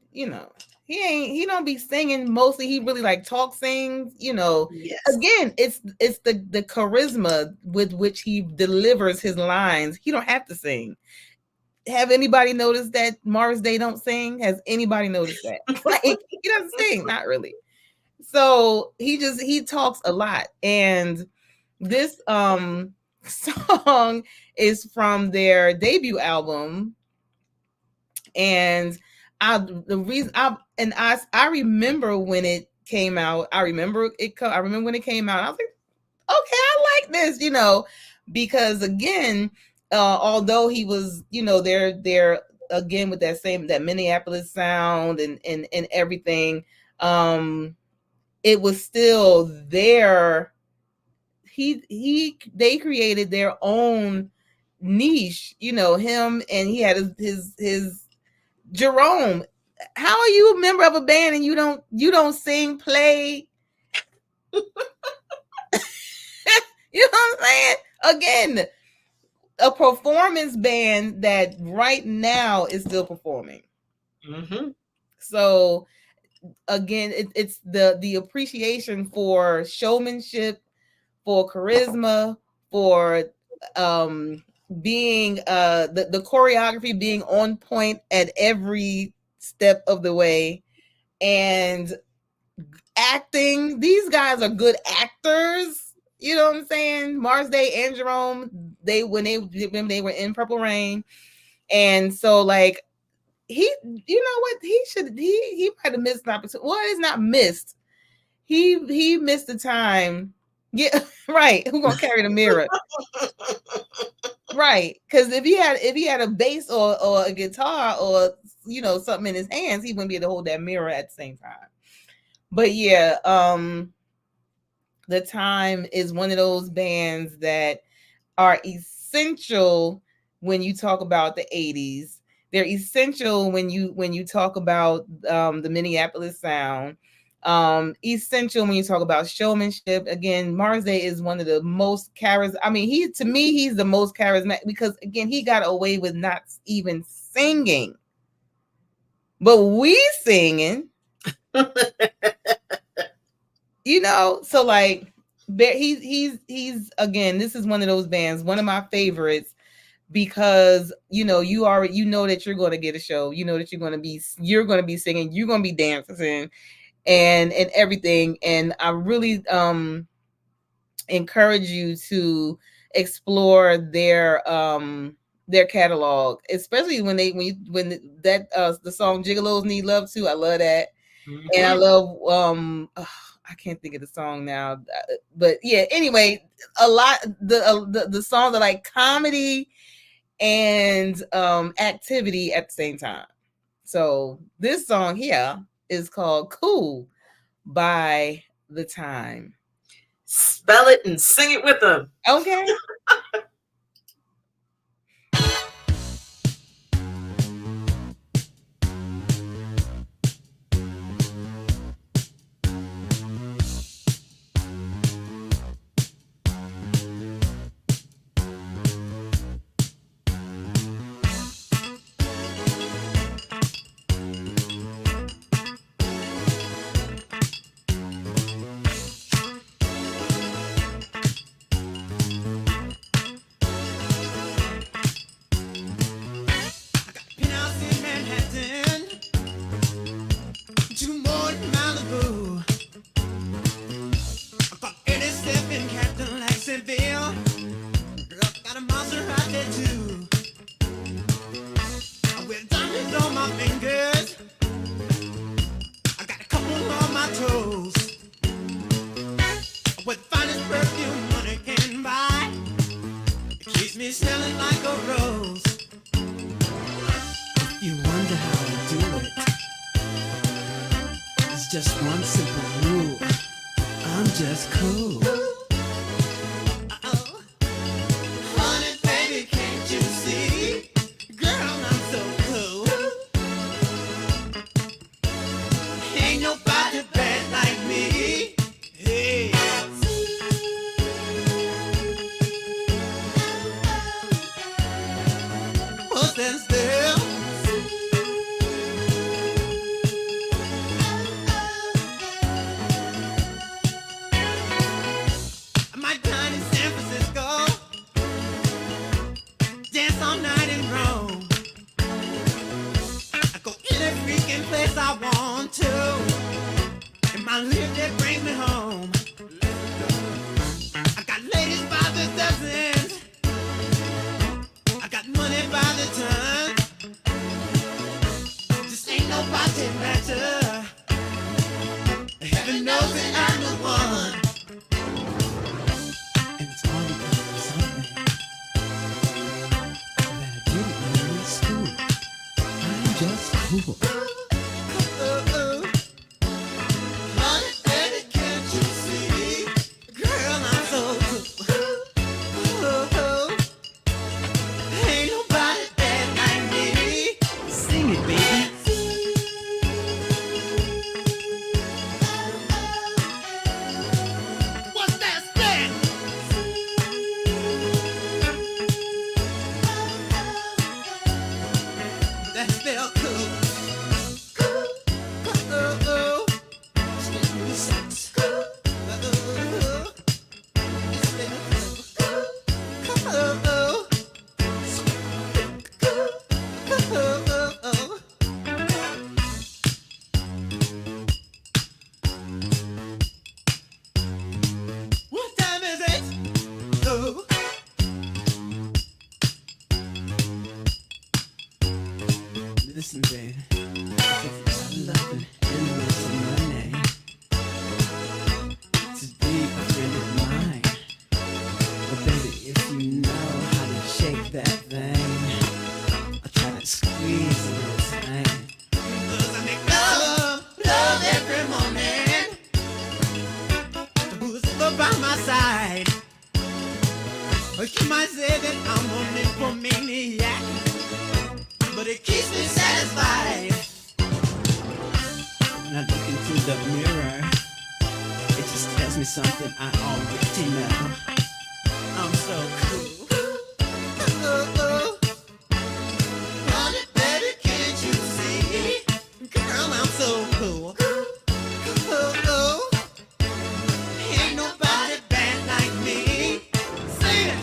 he don't be singing mostly. He really like talk sings, you know. Yes. Again, it's the charisma with which he delivers his lines. He don't have to sing. Have anybody noticed that Morris Day don't sing? Has anybody noticed that? Like, he doesn't sing, not really. So he talks a lot. And this song is from their debut album. And I remember when it came out. I remember when it came out. I was like, okay, I like this, you know, because again, although he was, you know, they're again with that Minneapolis sound and everything, it was still there. They created their own niche, you know, him, and he had his Jerome. How are you a member of a band and you don't sing, play? You know what I'm saying? Again, a performance band that right now is still performing. Mm-hmm. So again, it's the appreciation for showmanship, for charisma, for being the choreography being on point at every step of the way, and acting. These guys are good actors. You know what I'm saying? Mars Day and Jerome, when they were in Purple Rain. And so like he might have missed an opportunity. Well, it's not missed. He missed the time. Yeah, right. Who's gonna carry the mirror? Right. Because if he had a bass or a guitar or you know something in his hands, he wouldn't be able to hold that mirror at the same time. But yeah, The Time is one of those bands that are essential when you talk about the 80s. They're essential when you talk about the Minneapolis sound. Essential when you talk about showmanship. Again, Mars Day is one of the most charismatic. I mean, he's the most charismatic because again, he got away with not even singing. But we singing. You know, so like he's again, this is one of those bands, one of my favorites, because you know that you're going to get a show, you know that you're going to be singing, you're going to be dancing and everything. And I really encourage you to explore their catalog, especially when the song Gigolos Need Love Too. I love that. And I love I can't think of the song now, but yeah, anyway, a lot the songs are like comedy and activity at the same time. So this song here is called Cool by The Time. Spell it and sing it with them. Okay. Listen, babe, I'm loving endless money to be a friend of mine. But baby, if you know how to shake that thing, I'll try to squeeze a little thing. 'Cause I make love every morning. Who's ever by my side? Or you might say that I'm a nymphomaniac, but it keeps me satisfied. When I look into the mirror, it just tells me something I already know. I'm so cool. Honey, baby, can't you see? Girl, I'm so cool. Ain't nobody bad like me. Sing it.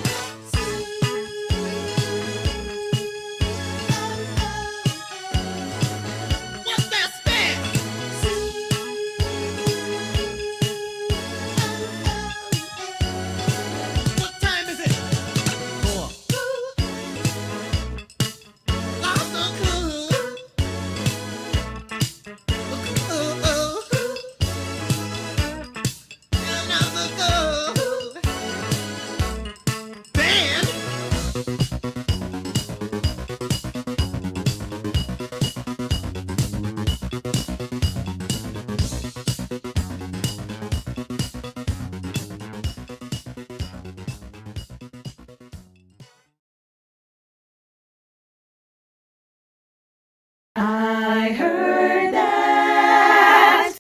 I heard that.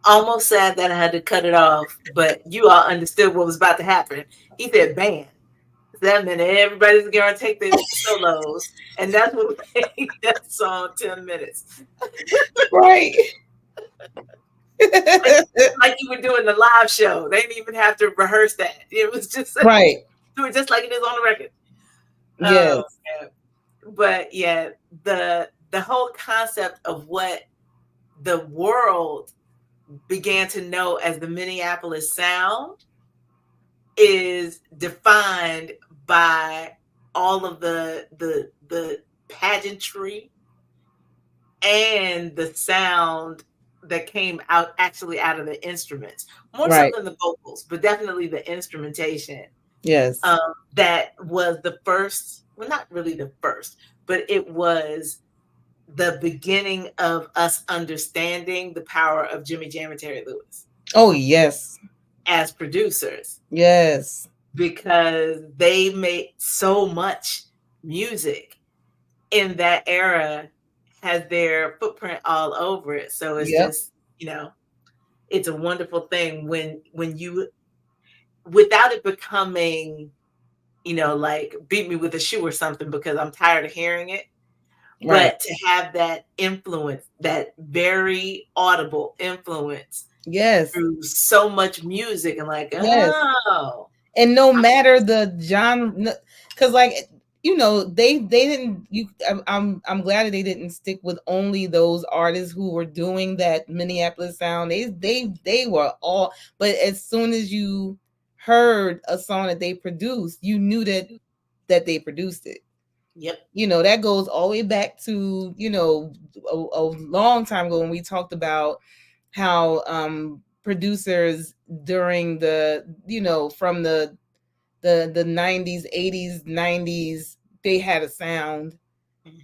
Almost sad that I had to cut it off, but you all understood what was about to happen. He said band. That meant everybody's going to take their solos, and that's what made that song 10 minutes. Right. like you were doing the live show. They didn't even have to rehearse that. It was just right. Do it just like it is on the record. Yes. But yeah, the whole concept of what the world began to know as the Minneapolis sound is defined by all of the pageantry and the sound that came out actually out of the instruments, more so than the vocals, but definitely the instrumentation. Yes. That was the first, well, not really the first, but it was the beginning of us understanding the power of Jimmy Jam and Terry Lewis. Oh, yes. As producers. Yes. Because they made so much music in that era, has their footprint all over it. So it's just, you know, it's a wonderful thing when you, without it becoming, you know, like beat me with a shoe or something because I'm tired of hearing it. Right. But to have that influence, that very audible influence, yes, through so much music, and like, oh, and no matter the genre, because like, you know, they didn't. I'm glad that they didn't stick with only those artists who were doing that Minneapolis sound. They were all. But as soon as you heard a song that they produced, you knew that they produced it. Yep. You know, that goes all the way back to, you know, a long time ago when we talked about how producers during the, you know, from the 90s, 80s, 90s, they had a sound,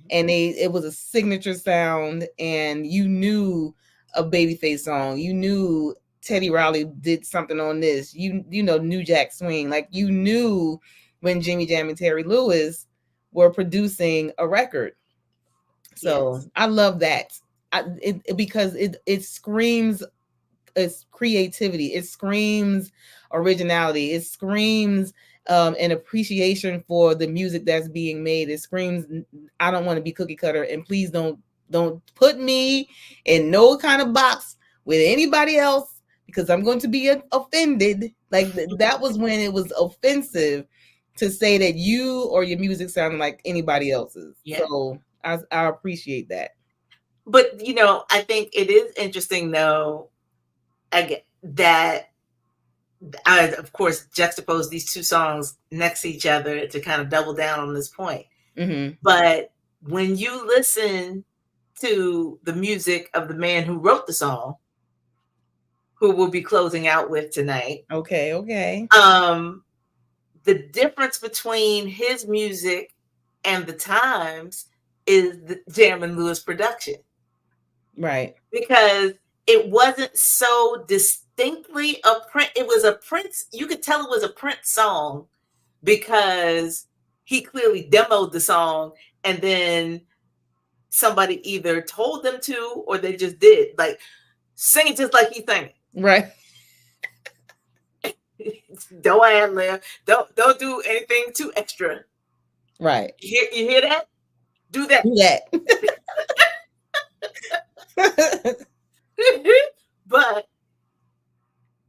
and it was a signature sound, and you knew a Babyface song, you knew Teddy Riley did something on this, you know, New Jack Swing, like you knew when Jimmy Jam and Terry Lewis were producing a record. So I love that. Because it screams, it's creativity, it screams originality, it screams an appreciation for the music that's being made. It screams, I don't want to be cookie cutter, and please don't put me in no kind of box with anybody else, because I'm going to be offended. Like that was when it was offensive to say that you or your music sounded like anybody else's. So I appreciate that. But you know, I think it is interesting though, that I, of course, juxtapose these two songs next to each other to kind of double down on this point. But when you listen to the music of the man who wrote the song, who we'll be closing out with tonight. Okay. The difference between his music and the times is the Jam and Lewis production. Right. Because it wasn't so distinctly a Prince. It was a Prince. You could tell it was a Prince song because he clearly demoed the song, and then somebody either told them to or they just did. Like, sing it just like he sang it. Right. Don't ad lib. Don't do anything too extra. Right. You hear that? Do that. But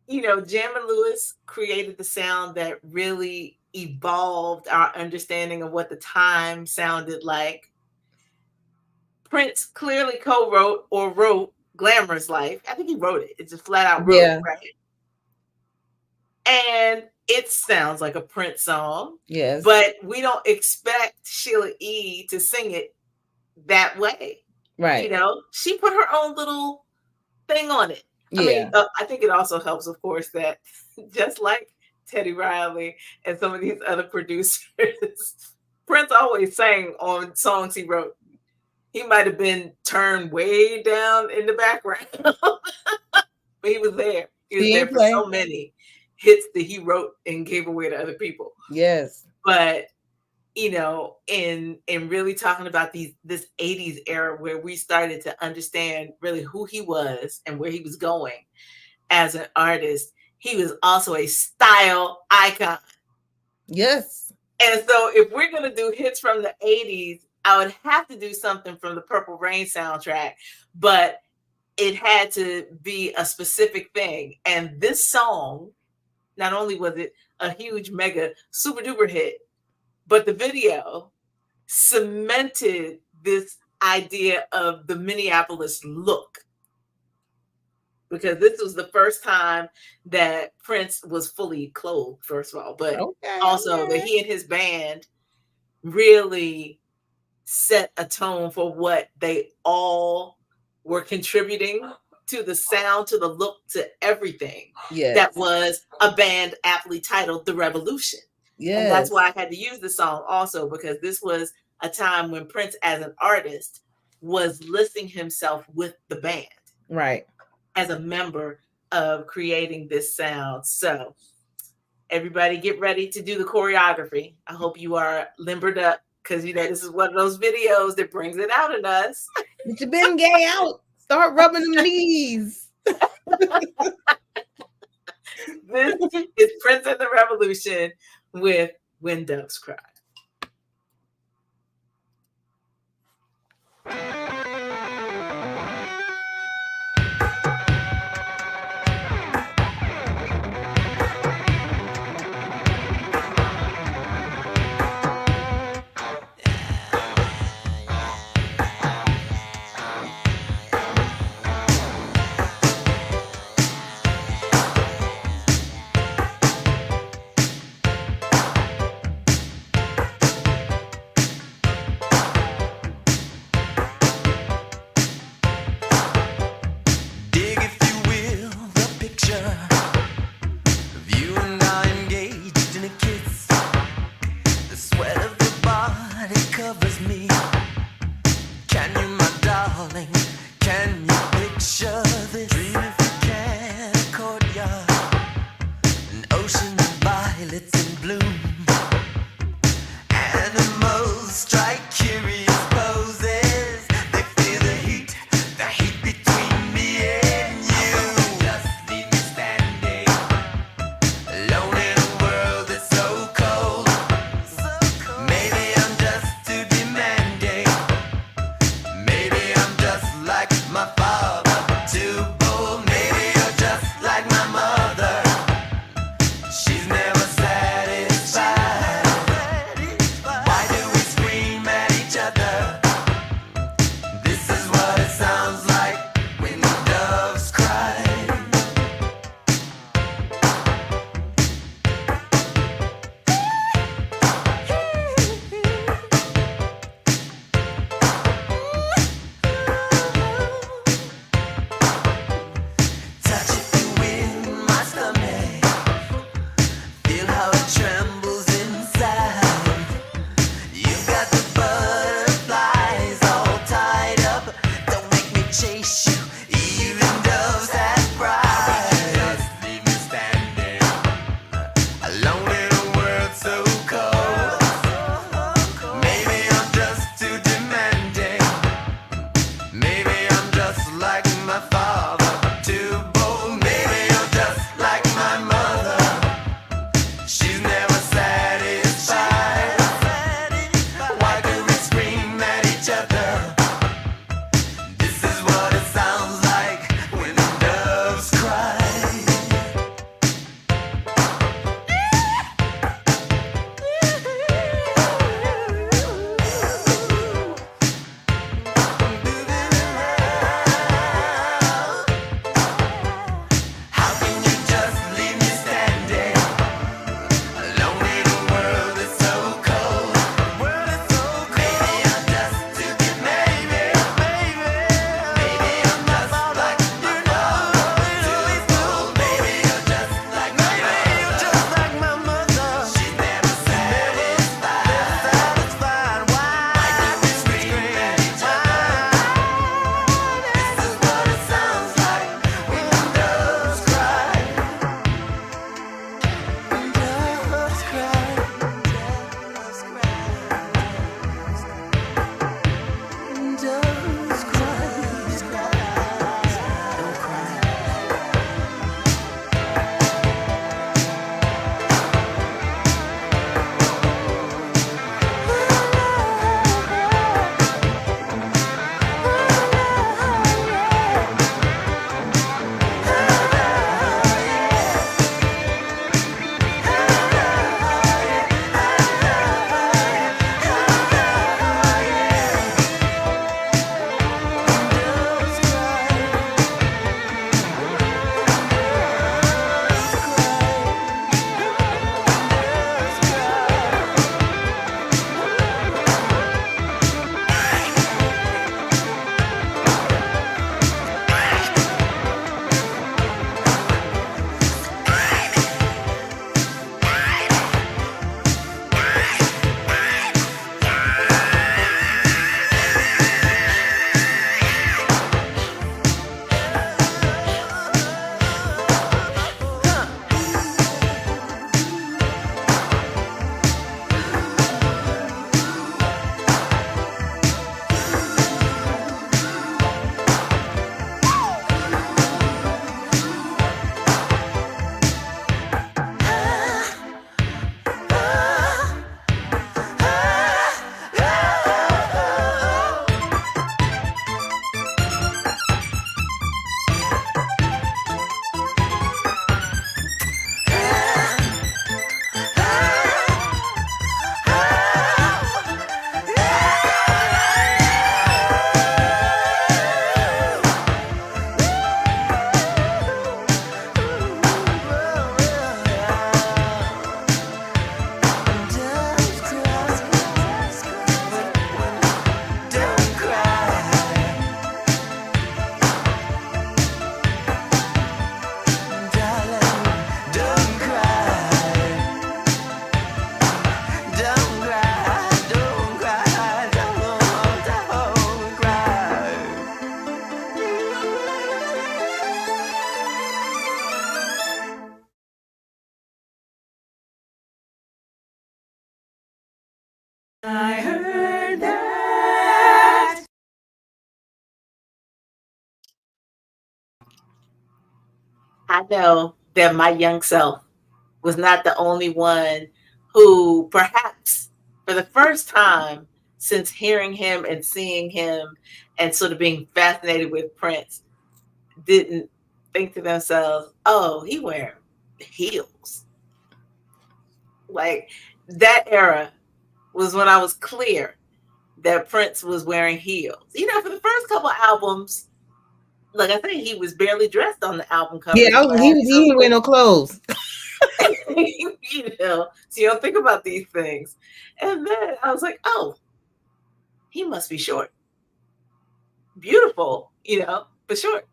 you know, Jam and Lewis created the sound that really evolved our understanding of what the time sounded like. Prince clearly co-wrote or wrote Glamorous Life. I think he wrote it. It's just flat out wrote it, right? And it sounds like a Prince song. Yes. But we don't expect Sheila E. to sing it that way. Right. You know, she put her own little thing on it. I mean, I think it also helps, of course, that just like Teddy Riley and some of these other producers, Prince always sang on songs he wrote. He might have been turned way down in the background, but he was there. He was there for so many hits that he wrote and gave away to other people. Yes. But you know, in really talking about this 80s era where we started to understand really who he was and where he was going as an artist. He was also a style icon. Yes. And so if we're going to do hits from the 80s, I would have to do something from the Purple Rain soundtrack, but it had to be a specific thing. And this song, not only was it a huge, mega, super duper hit, but the video cemented this idea of the Minneapolis look. Because this was the first time that Prince was fully clothed, first of all, but also that he and his band really set a tone for what they all were contributing to the sound, to the look, to everything. Yes. That was a band aptly titled The Revolution. Yes. And that's why I had to use the song also, because this was a time when Prince as an artist was listing himself with the band. Right. As a member of creating this sound. So everybody get ready to do the choreography. I hope you are limbered up, because you know this is one of those videos that brings it out in us. Get your Ben Gay out. Start rubbing them knees. This is Prince and the Revolution with When Doves Cry. My father, too bold. I know that my young self was not the only one who perhaps for the first time since hearing him and seeing him and sort of being fascinated with Prince didn't think to themselves, oh, he wearing heels. Like that era was when I was clear that Prince was wearing heels. You know, for the first couple albums, like I think he was barely dressed on the album covers. Yeah, he didn't wear no clothes. You know, so you don't think about these things. And then I was like, oh, he must be short. Beautiful, you know, but short.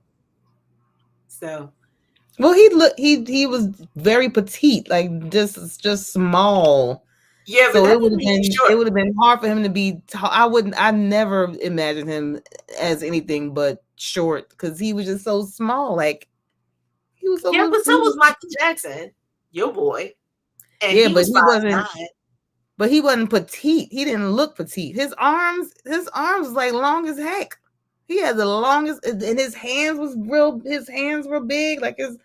So Well, he was very petite, like just small. yeah, but So that doesn't mean he's short. it would have been hard for him to be tall. I never imagined him as anything but short because he was just so small. Like he was so Yeah, but so was Michael Jackson, your boy. And yeah, he but was he 5'9". but he wasn't petite. He didn't look petite. His arms was like long as heck. He had the longest, and his hands was real. His hands were big, like his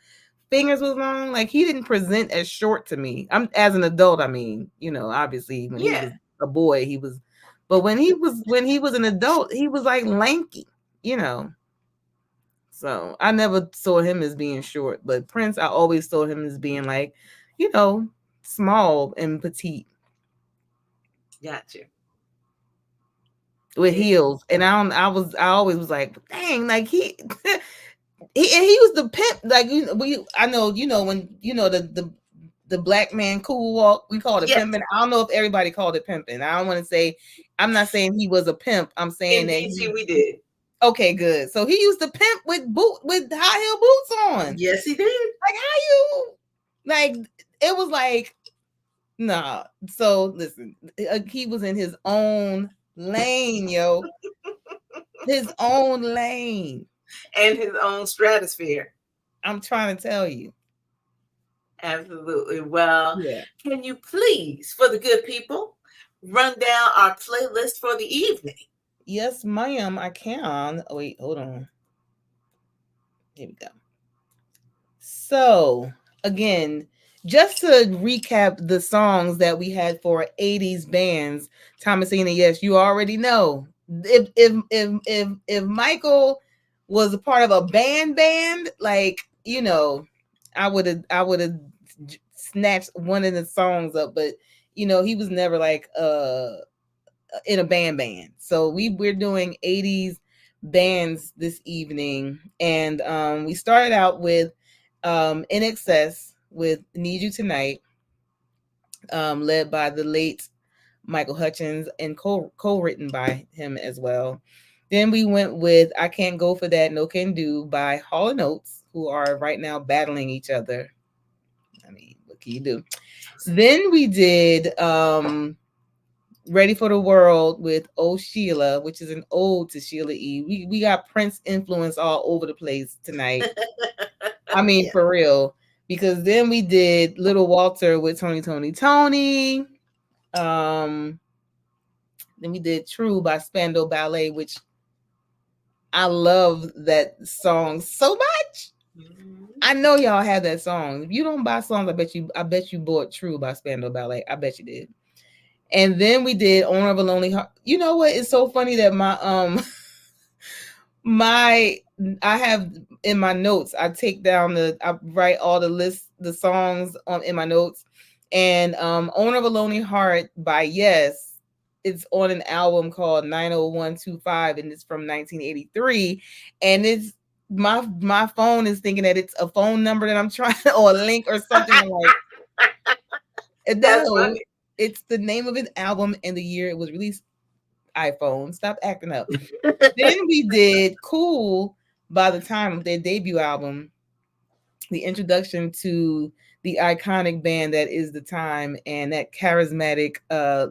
fingers was long. Like he didn't present as short to me. I'm as an adult. I mean, you know, obviously when he was a boy, he was, but when he was an adult, he was like lanky. You know. So I never saw him as being short, but Prince, I always saw him as being like, you know, small and petite. Gotcha. With heels, and I always was like, dang, like he was the pimp. Like I know, you know, when you know the black man cool walk, we called it pimping. I don't know if everybody called it pimping. I don't want to say, I'm not saying he was a pimp. I'm saying in DC we did. Okay, good. So he used to pimp with high heel boots on. Yes, he did. Like how you like it was like nah. So listen, he was in his own lane, yo. His own lane. And his own stratosphere. I'm trying to tell you. Absolutely. Well, can you please, for the good people, run down our playlist for the evening? Yes, ma'am, I can. Oh, wait, hold on. Here we go. So, again, just to recap the songs that we had for 80s bands, Thomasina, yes, you already know. If Michael was a part of a band, like, you know, I would have snatched one of the songs up, but you know, he was never like in a band. So we're doing 80s bands this evening, and we started out with In Excess with Need You Tonight, led by the late Michael Hutchins and co-written by him as well. Then we went with I Can't Go For That, No Can Do by Hall & Oates, who are right now battling each other. I mean, what can you do? Then we did Ready for the World with Oh Sheila, which is an ode to Sheila E. We got Prince influence all over the place tonight. I mean, for real. Because then we did Little Walter with Tony. Then we did True by Spandau Ballet, which I love that song so much. I know y'all have that song. If you don't buy songs, I bet you bought True by Spandau Ballet. I bet you did. And then we did Owner of a Lonely Heart. You know what? It's so funny that I have in my notes, I write all the songs in my notes. And Owner of a Lonely Heart by Yes, it's on an album called 90125, and it's from 1983. And it's my phone is thinking that it's a phone number that I'm trying or a link or something. Like, that's funny. It's the name of an album and the year it was released. iPhone, stop acting up. Then we did Cool by the time of their debut album, the introduction to the iconic band that is The Time and that charismatic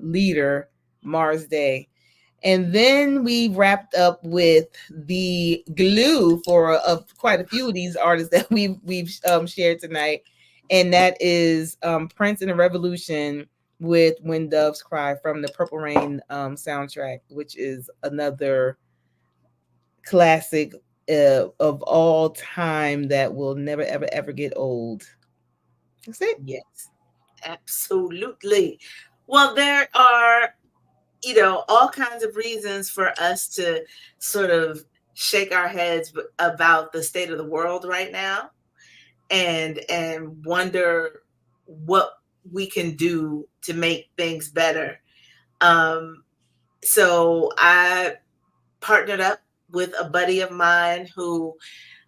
leader, Mars Day. And then we wrapped up with the glue for quite a few of these artists that we've shared tonight, and that is Prince and the Revolution with When Doves Cry from the Purple Rain soundtrack, which is another classic of all time that will never ever ever get old. That's it. Yes, absolutely. Well, there are, all kinds of reasons for us to sort of shake our heads about the state of the world right now, and wonder what we can do to make things better. So I partnered up with a buddy of mine who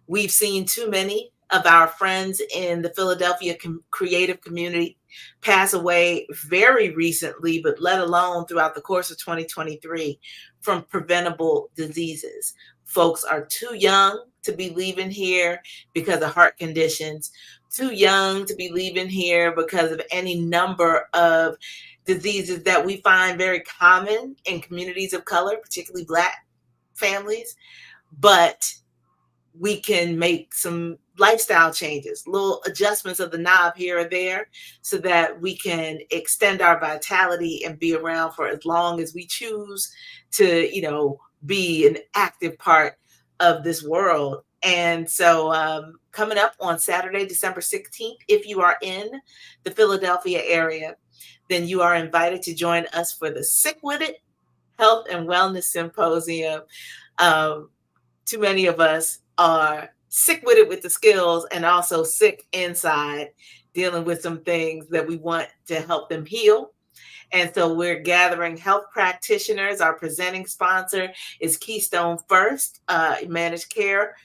we've seen too many of our friends in the Philadelphia creative community pass away very recently, but let alone throughout the course of 2023 from preventable diseases. Folks are too young to be leaving here because of heart conditions, too young to be leaving here because of any number of diseases that we find very common in communities of color, particularly Black families. But we can make some lifestyle changes, little adjustments of the knob here or there, so that we can extend our vitality and be around for as long as we choose to, be an active part of this world. And so coming up on Saturday, December 16th, if you are in the Philadelphia area, then you are invited to join us for the Sick With It Health and Wellness Symposium. Too many of us are sick with it with the skills, and also sick inside, dealing with some things that we want to help them heal. And so we're gathering health practitioners. Our presenting sponsor is Keystone First, managed care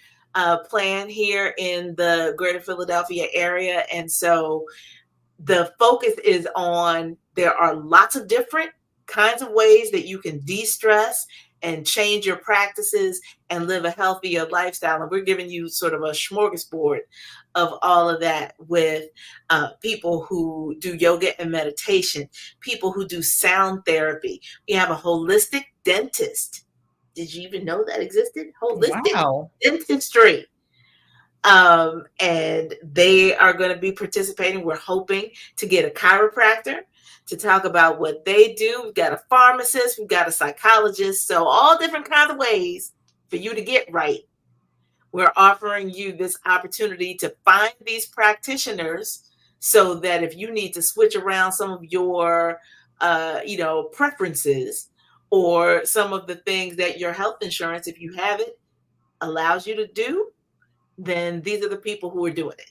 plan here in the greater Philadelphia area. And so the focus is on, there are lots of different kinds of ways that you can de-stress and change your practices and live a healthier lifestyle. And we're giving you sort of a smorgasbord of all of that, with people who do yoga and meditation, people who do sound therapy. We have a holistic dentist. Did you even know that existed? Holistic Wow. dentistry. And they are going to be participating. We're hoping to get a chiropractor to talk about what they do. We've got a pharmacist, we've got a psychologist, so all different kinds of ways for you to get right. We're offering you this opportunity to find these practitioners, so that if you need to switch around some of your, preferences, or some of the things that your health insurance, if you have it, allows you to do, then these are the people who are doing it.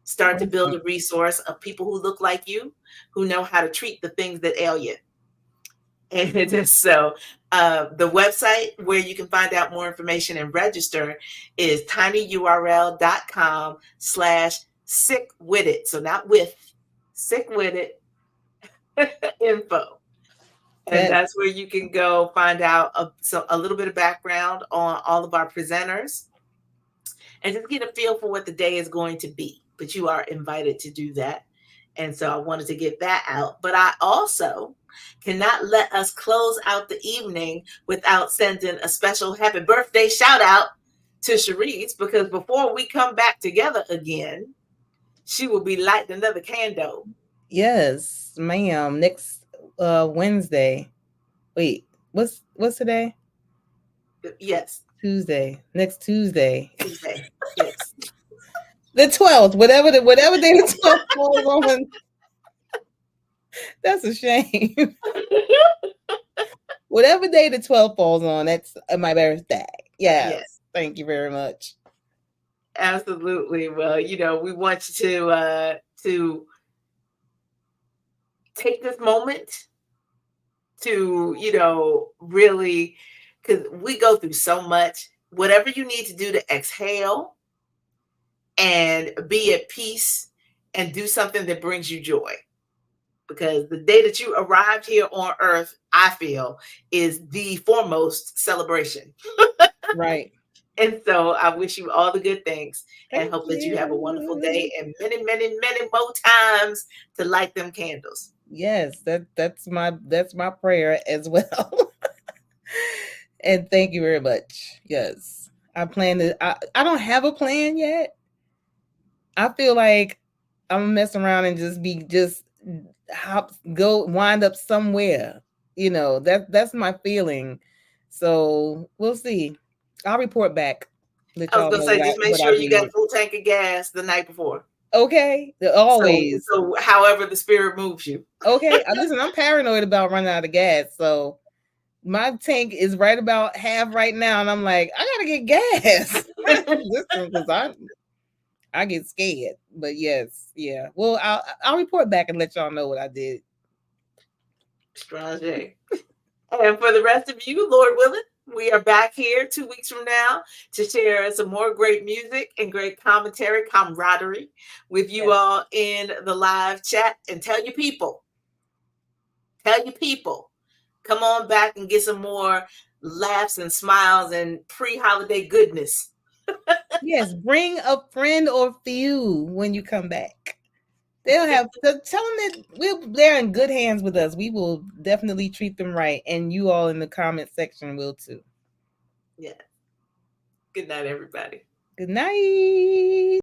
Start to build a resource of people who look like you, who know how to treat the things that ail you. And so the website where you can find out more information and register is tinyurl.com/sickwithit. So not with, sick with it info. And that's where you can go find out a little bit of background on all of our presenters, and just get a feel for what the day is going to be. But you are invited to do that. And so I wanted to get that out. But I also cannot let us close out the evening without sending a special happy birthday shout out to Shareese, because before we come back together again, she will be lighting another candle. Yes, ma'am. Next Wednesday. Wait, what's today? Yes. Tuesday. Next Tuesday. Tuesday. Yes. The 12th, whatever day the 12th falls on. That's a shame. Whatever day the 12th falls on, that's my birthday. Yes. Thank you very much. Absolutely. Well, we want you to take this moment to, really, because we go through so much. Whatever you need to do to exhale and be at peace and do something that brings you joy. Because the day that you arrived here on earth, I feel, is the foremost celebration. Right. And so I wish you all the good things, and hope that you have a wonderful day, and many, many, many more times to light them candles. Yes, that's my prayer as well. And thank you very much. Yes. I don't have a plan yet. I feel like I'm gonna mess around and just wind up somewhere. That's my feeling. So we'll see. I'll report back. Let I was y'all gonna know say, just make what I sure you got did. a full tank of gas the night before. Okay, always. So however the spirit moves you. Okay, listen, I'm paranoid about running out of gas, so my tank is right about half right now, and I'm like, I gotta get gas. Listen, because I get scared. But yes, yeah. Well, I'll report back and let y'all know what I did. Strange. And for the rest of you, Lord willing, we are back here 2 weeks from now to share some more great music and great commentary, camaraderie with you all in the live chat. And tell your people, come on back and get some more laughs and smiles and pre-holiday goodness. Yes, bring a friend or few when you come back. They'll have to tell them that they're in good hands with us. We will definitely treat them right, and you all in the comment section will too. Yeah. Good night, everybody. Good night.